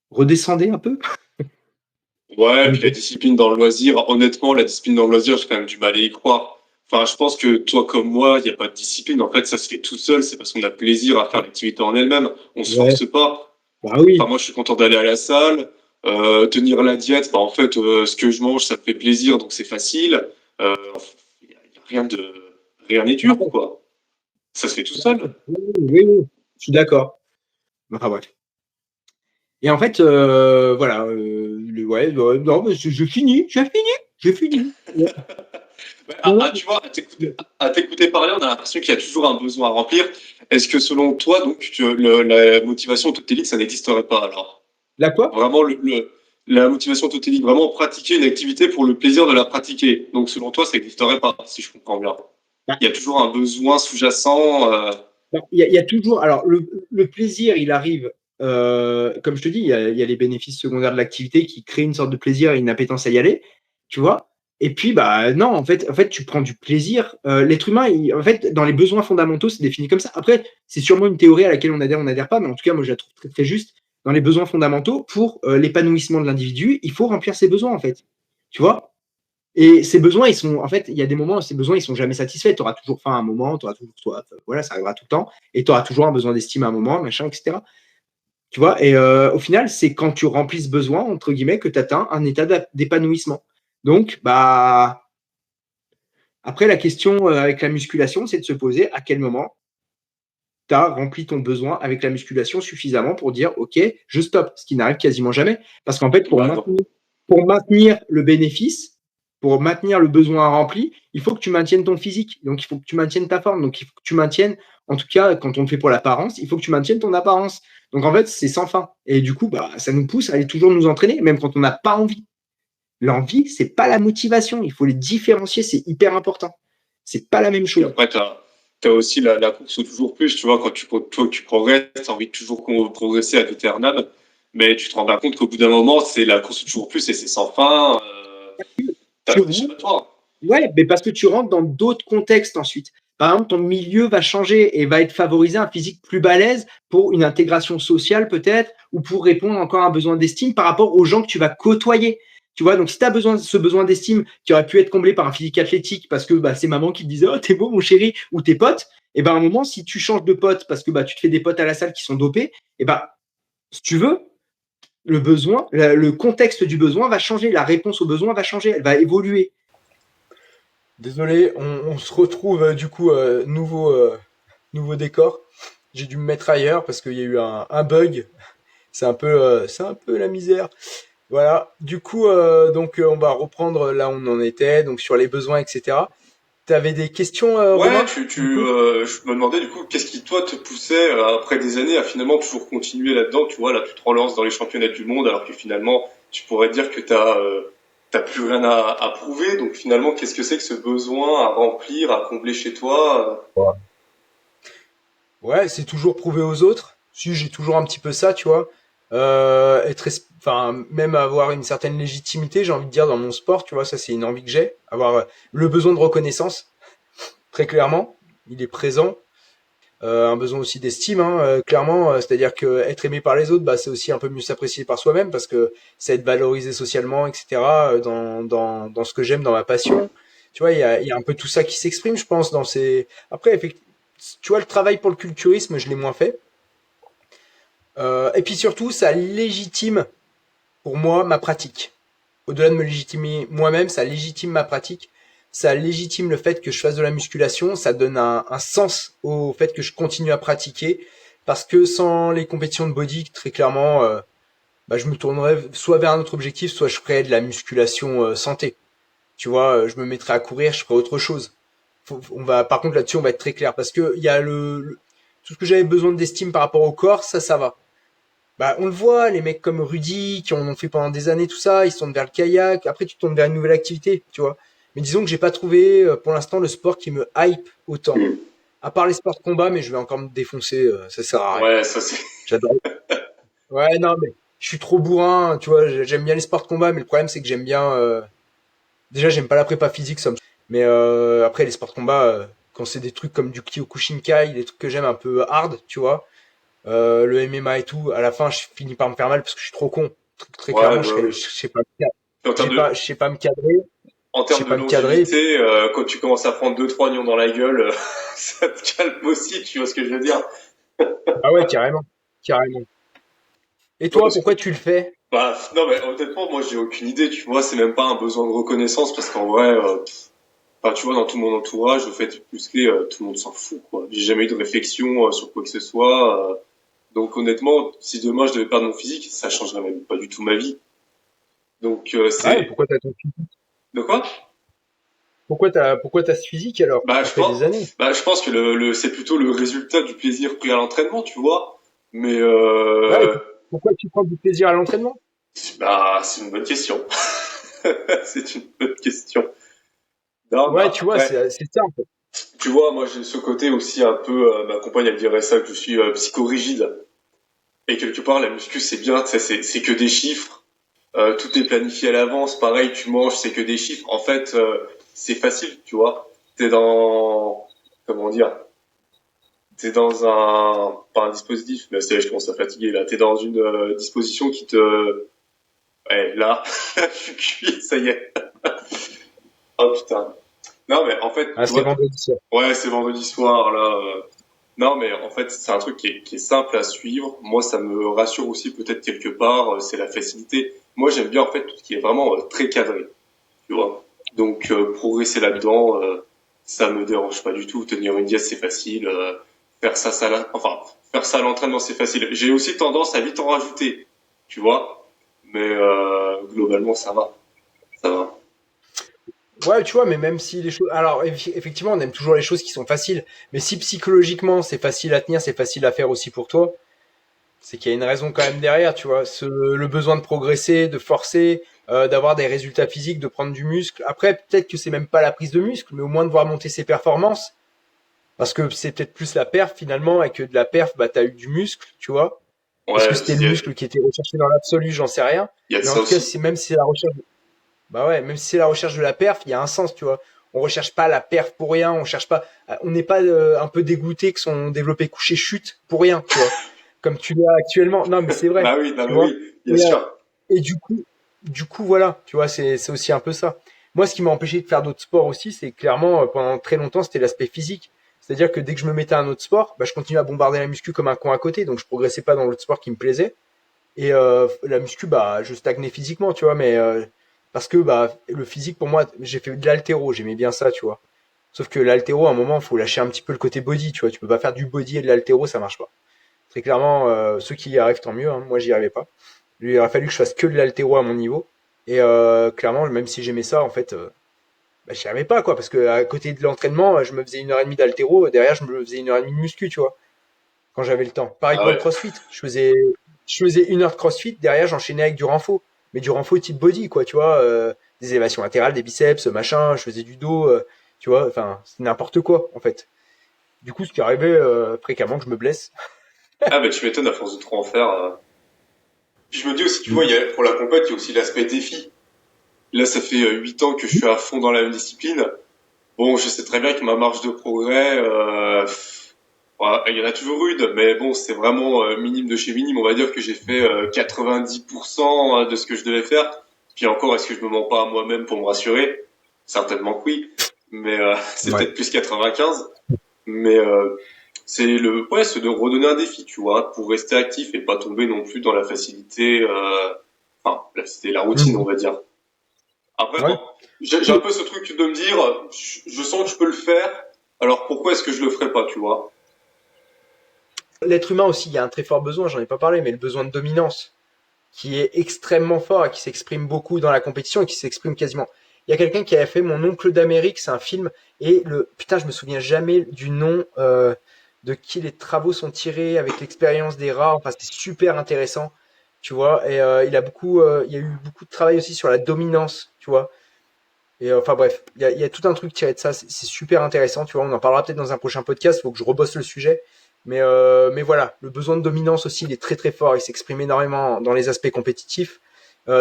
Redescendez un peu. Ouais, Mais puis la bon, discipline dans le loisir, honnêtement, la discipline dans le loisir, j'ai quand même du mal à y croire. Enfin, je pense que toi comme moi, il n'y a pas de discipline. En fait, ça se fait tout seul. C'est parce qu'on a plaisir à faire l'activité en elle-même. On se ouais, force pas. bah oui. Enfin, moi, je suis content d'aller à la salle, tenir la diète. Bah, en fait, ce que je mange, ça me fait plaisir, donc c'est facile. Euh, y a rien de, rien n'est dur, quoi. Ça se fait tout seul. Oui, oui, oui, je suis d'accord. Enfin bref. Et en fait, voilà, ouais, non, mais j'ai fini. Ouais. Ouais, Non, non, tu vois, à t'écouter parler, on a l'impression qu'il y a toujours un besoin à remplir. Est-ce que selon toi, donc, la motivation autotélique, ça n'existerait pas alors? la quoi? Vraiment, la motivation autotélique, vraiment pratiquer une activité pour le plaisir de la pratiquer. Donc, selon toi, ça n'existerait pas, si je comprends bien. Bah, Il y a toujours un besoin sous-jacent. il y a toujours. Alors, le plaisir, il arrive. Comme je te dis, il y a les bénéfices secondaires de l'activité qui créent une sorte de plaisir et une appétence à y aller, tu vois. Et puis, bah non, en fait, tu prends du plaisir. L'être humain, en fait, dans les besoins fondamentaux, c'est défini comme ça. Après, c'est sûrement une théorie à laquelle on n'adhère pas, mais en tout cas, moi, je la trouve très, très juste. Dans les besoins fondamentaux, pour l'épanouissement de l'individu, il faut remplir ses besoins, en fait. Tu vois. Et ces besoins, ils sont, en fait, il y a des moments où ces besoins, ils sont jamais satisfaits. Tu auras toujours faim à un moment, tu auras toujours soif, voilà, ça arrivera tout le temps, et tu auras toujours un besoin d'estime à un moment, machin, etc. Tu vois, et au final, c'est quand tu remplis ce besoin, entre guillemets, que tu atteins un état d'épanouissement. Donc, bah, après, la question avec la musculation, c'est de se poser à quel moment tu as rempli ton besoin avec la musculation suffisamment pour dire, OK, je stoppe, ce qui n'arrive quasiment jamais. Parce qu'en fait, Ouais, non. pour maintenir le bénéfice, pour maintenir le besoin rempli, il faut que tu maintiennes ton physique. Donc, il faut que tu maintiennes ta forme. Donc, il faut que tu maintiennes, en tout cas, quand on le fait pour l'apparence, il faut que tu maintiennes ton apparence. Donc, en fait, c'est sans fin. Et du coup, bah, ça nous pousse à aller toujours nous entraîner, même quand on n'a pas envie. L'envie, c'est pas la motivation. Il faut les différencier, c'est hyper important. C'est pas la même Puis chose. après, t'as aussi la course au toujours plus. Tu vois, quand tu progresses, t'as envie de toujours progresser à vitam. Mais tu te rends bien compte qu'au bout d'un moment, c'est la course au toujours plus et c'est sans fin. T'as Tu pas rentres d'échappatoire. Ouais, mais parce que tu rentres dans d'autres contextes ensuite. Par exemple, ton milieu va changer et va être favorisé un physique plus balèze pour une intégration sociale peut-être, ou pour répondre encore à un besoin d'estime par rapport aux gens que tu vas côtoyer. Tu vois, donc si tu as besoin de ce besoin d'estime qui aurait pu être comblé par un physique athlétique parce que bah, c'est maman qui te disait oh t'es beau mon chéri ou tes potes, et ben à un moment si tu changes de pote parce que bah, tu te fais des potes à la salle qui sont dopés, et ben si tu veux le besoin, le contexte du besoin va changer, la réponse au besoin va changer, elle va évoluer. Désolé, on se retrouve du coup nouveau décor. J'ai dû me mettre ailleurs parce qu'il y a eu un bug. C'est un peu la misère. Voilà. Du coup, on va reprendre là où on en était, donc sur les besoins, etc. T'avais des questions, Ouais, Romain? Du coup? je me demandais du coup, qu'est-ce qui toi te poussait après des années à finalement toujours continuer là-dedans. Tu vois, là, tu te relances dans les championnats du monde alors que finalement, tu pourrais dire que t'as plus rien à prouver. Donc finalement, qu'est-ce que c'est que ce besoin à remplir, à combler chez toi? Ouais, c'est toujours prouver aux autres. Si j'ai toujours un petit peu ça, tu vois. Enfin, même avoir une certaine légitimité, j'ai envie de dire dans mon sport, tu vois, ça c'est une envie que j'ai. Avoir le besoin de reconnaissance, très clairement, il est présent. Un besoin aussi d'estime, hein, clairement. C'est-à-dire que être aimé par les autres, bah, c'est aussi un peu mieux s'apprécier par soi-même parce que c'est être valorisé socialement, etc. Dans ce que j'aime, dans ma passion. Tu vois, il y a un peu tout ça qui s'exprime, je pense, dans ces. Après, tu vois, le travail pour le culturisme, je l'ai moins fait. Et puis surtout, ça légitime pour moi ma pratique. Au-delà de me légitimer moi-même, ça légitime ma pratique. Ça légitime le fait que je fasse de la musculation. Ça donne un sens au fait que je continue à pratiquer. Parce que sans les compétitions de body, très clairement, bah, je me tournerais soit vers un autre objectif, soit je ferais de la musculation santé. Tu vois, je me mettrais à courir, je ferais autre chose. Par contre, là-dessus, on va être très clair. Parce que il y a tout ce que j'avais besoin d'estime par rapport au corps, ça va. Bah, on le voit, les mecs comme Rudy, qui en ont fait pendant des années, tout ça, ils se tournent vers le kayak. Après, tu te tournes vers une nouvelle activité, tu vois. Mais disons que j'ai pas trouvé, pour l'instant, le sport qui me hype autant. À part les sports de combat, mais je vais encore me défoncer, ça sert à rien. Ouais, ça c'est. J'adore. Ouais, non, mais je suis trop bourrin, tu vois. J'aime bien les sports de combat, mais le problème, c'est que j'aime bien, déjà, j'aime pas la prépa physique, ça me. Mais après, les sports de combat, quand c'est des trucs comme du Kyokushinkai, des trucs que j'aime un peu hard, tu vois, le MMA et tout, à la fin, je finis par me faire mal parce que je suis trop con. Très Ouais, clairement, bah oui. je sais pas, Et je sais pas me cadrer, en je sais termes de pas me cadrer. longévité, quand tu commences à prendre deux, trois nions dans la gueule, ça te calme aussi, tu vois ce que je veux dire? Ah ouais, carrément, carrément. Et Non, toi, parce que, pourquoi tu le fais? bah, non, mais honnêtement, moi, j'ai aucune idée, tu vois, c'est même pas un besoin de reconnaissance, parce qu'en vrai, enfin, tu vois, dans tout mon entourage, le fait de muscler, tout le monde s'en fout, quoi. J'ai jamais eu de réflexion sur quoi que ce soit. Donc, honnêtement, si demain je devais perdre mon physique, ça changerait même pas du tout ma vie. Donc, Ah ouais, c'est... physique? De quoi? Pourquoi t'as ce physique alors, Bah, je après pense, des années? je pense que c'est plutôt le résultat du plaisir pris à l'entraînement, tu vois. Mais, Ouais, pourquoi tu prends du plaisir à l'entraînement? bah, c'est une bonne question. C'est une bonne question. Non, Ouais, bah, tu vois, après, c'est ça en fait. tu vois, moi, j'ai ce côté aussi un peu, ma compagne, elle dirait ça, que je suis psychorigide. Et quelque part, la muscu, c'est bien, tu sais, c'est que des chiffres. Tout est planifié à l'avance. Pareil, tu manges, c'est que des chiffres. En fait, c'est facile, tu vois. T'es dans, comment dire, t'es dans pas un dispositif, mais c'est, je commence à fatiguer là. T'es dans une disposition qui te, ouais, là, je suis cuit, ça y est. Oh putain. Non, mais en fait, Ah, tu c'est vois, vendredi soir. ouais, c'est vendredi soir là. Non, mais en fait, c'est un truc qui est simple à suivre. Moi, ça me rassure aussi peut-être quelque part. C'est la facilité. Moi, j'aime bien en fait tout ce qui est vraiment très cadré, tu vois. Donc, progresser là-dedans, ça me dérange pas du tout. Tenir une diète, c'est facile. Enfin, faire ça à l'entraînement, c'est facile. J'ai aussi tendance à vite en rajouter, tu vois. Mais globalement, ça va. Ouais, tu vois, mais même si les choses, alors effectivement, on aime toujours les choses qui sont faciles, mais si psychologiquement c'est facile à tenir, c'est facile à faire aussi pour toi, c'est qu'il y a une raison quand même derrière, tu vois, le besoin de progresser, de forcer, d'avoir des résultats physiques, de prendre du muscle. Après, peut-être que c'est même pas la prise de muscle, mais au moins de voir monter ses performances, parce que c'est peut-être plus la perf finalement, et que de la perf, bah t'as eu du muscle, tu vois. Est-ce que Ouais, c'était le muscle qui était recherché dans l'absolu, j'en sais rien. il y a de Mais en ça tout cas, aussi. c'est même si c'est la recherche, bah ouais, même si c'est la recherche de la perf, il y a un sens, tu vois. On recherche pas la perf pour rien, on cherche pas, on n'est pas un peu dégoûté que son développé couché chute pour rien, tu vois. Comme tu l'as actuellement. Non, mais c'est vrai, Bah oui, non tu mais vois. oui, bien Et, sûr. et du coup, voilà, tu vois, c'est aussi un peu ça. Moi, ce qui m'a empêché de faire d'autres sports aussi, c'est clairement, pendant très longtemps, c'était l'aspect physique. C'est-à-dire que dès que je me mettais à un autre sport, bah, je continuais à bombarder la muscu comme un con à côté, donc je progressais pas dans l'autre sport qui me plaisait. Et la muscu, bah, je stagnais physiquement, tu vois, mais parce que bah, le physique, pour moi, j'ai fait de l'haltéro, j'aimais bien ça, tu vois. Sauf que l'haltéro, à un moment, il faut lâcher un petit peu le côté body, tu vois. Tu peux pas faire du body et de l'haltéro, ça marche pas. Très clairement, ceux qui y arrivent, tant mieux, hein. Moi, j'y arrivais pas. Il aurait fallu que je fasse que de l'haltéro à mon niveau. Et clairement, même si j'aimais ça, en fait, bah, j'y arrivais pas, quoi. Parce que à côté de l'entraînement, je me faisais 1 heure et demie d'haltéro, derrière, je me faisais 1 heure et demie de muscu, tu vois, quand j'avais le temps. Pareil Ah pour le ouais. crossfit. Je faisais 1 heure de crossfit, derrière j'enchaînais avec du renfo. Mais du renfo type body, quoi, tu vois, des élévations latérales, des biceps, machin, je faisais du dos, tu vois, enfin, c'est n'importe quoi, en fait. Du coup, ce qui arrivait fréquemment que je me blesse. Ah bah tu m'étonnes à force de trop en faire. Puis je me dis aussi, tu vois, pour la compète, il y a aussi l'aspect défi. Là, ça fait 8 ans que je suis à fond dans la discipline. Bon, je sais très bien que ma marge de progrès, ouais, il y en a toujours une, mais bon, c'est vraiment minime de chez minime. On va dire que j'ai fait 90% de ce que je devais faire. Puis encore, est-ce que je me mens pas à moi-même pour me rassurer? Certainement que oui, mais c'est Ouais. peut-être plus 95. Mais c'est de redonner un défi, tu vois, pour rester actif et pas tomber non plus dans la facilité. Enfin, là, c'était la routine, on Mhm. va dire. Après, bon, Ouais. j'ai un peu ce truc de me dire, je sens que je peux le faire, alors pourquoi est-ce que je le ferais pas, tu vois? L'être humain aussi, il y a un très fort besoin, j'en ai pas parlé, mais le besoin de dominance, qui est extrêmement fort et qui s'exprime beaucoup dans la compétition et qui s'exprime quasiment. Il y a quelqu'un qui avait fait Mon oncle d'Amérique, c'est un film, et putain, je me souviens jamais du nom de qui les travaux sont tirés avec l'expérience des rats. Enfin, c'était super intéressant, tu vois. Et il y a eu beaucoup de travail aussi sur la dominance, tu vois. Et enfin bref, il y a tout un truc tiré de ça. C'est super intéressant, tu vois. On en parlera peut-être dans un prochain podcast. Faut que je rebosse le sujet. Mais voilà, le besoin de dominance aussi, il est très très fort. Il s'exprime énormément dans les aspects compétitifs.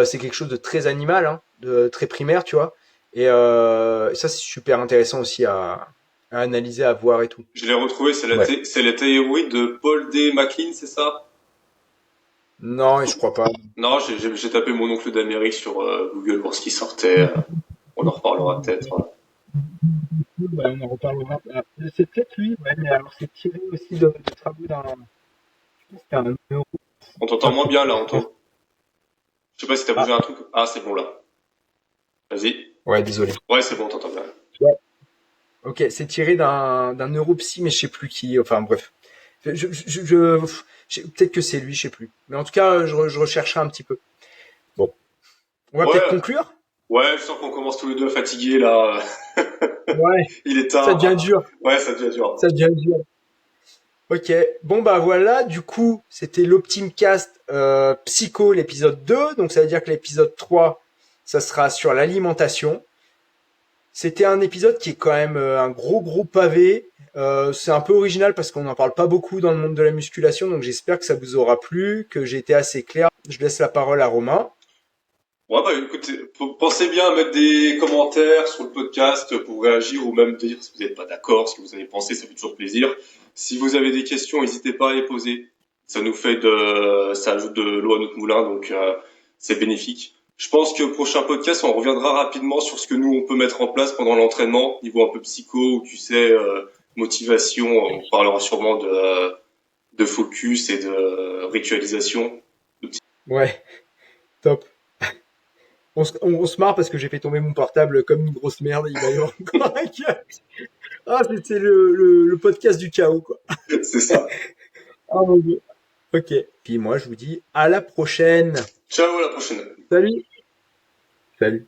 C'est quelque chose de très animal, hein, de très primaire, tu vois. Et ça, c'est super intéressant aussi à analyser, à voir et tout. Je l'ai retrouvé, c'est Ouais. c'est la théorie de Paul D. MacLean, c'est ça? Non, je crois pas. Non, j'ai tapé mon oncle d'Amérique sur Google voir ce qui sortait. On en reparlera peut-être. Ouais, on en reparlera. C'est peut-être lui, ouais, mais alors c'est tiré aussi de travaux d'un. Je pense que c'était un neuro. On t'entend moins bien là, je sais pas si t'as Ah, bougé un truc. Ah, c'est bon là. Vas-y. ouais, désolé. Ouais, c'est bon, on t'entend bien. Ouais. Ok, c'est tiré d'un neuropsy, mais je sais plus qui. Enfin bref. Peut-être que c'est lui, je sais plus. Mais en tout cas, je rechercherai un petit peu. Bon, on va peut-être Ouais, conclure. ouais, je sens qu'on commence tous les deux fatigués là. Ouais, Il est ça devient tard. dur. Ouais, ça devient dur. Ça devient dur. Ok, bon bah voilà, du coup, c'était l'Optimcast Psycho, l'épisode 2. Donc ça veut dire que l'épisode 3, ça sera sur l'alimentation. C'était un épisode qui est quand même un gros pavé. C'est un peu original parce qu'on n'en parle pas beaucoup dans le monde de la musculation, donc j'espère que ça vous aura plu, que j'ai été assez clair. Je laisse la parole à Romain. Ouais, bah écoutez, pensez bien à mettre des commentaires sur le podcast pour réagir ou même dire si vous n'êtes pas d'accord, ce que vous avez pensé, ça fait toujours plaisir. Si vous avez des questions, n'hésitez pas à les poser. Ça ajoute de l'eau à notre moulin, donc c'est bénéfique. Je pense que prochain podcast, on reviendra rapidement sur ce que nous on peut mettre en place pendant l'entraînement, niveau un peu psycho, ou tu sais, motivation. On parlera sûrement de focus et de ritualisation. Ouais, top. On se marre parce que j'ai fait tomber mon portable comme une grosse merde. Il va y avoir encore un cas. Ah, c'était le podcast du chaos, quoi. C'est ça. Ah mon Dieu. Ok. Puis moi, je vous dis à la prochaine. Ciao, à la prochaine. Salut. Salut.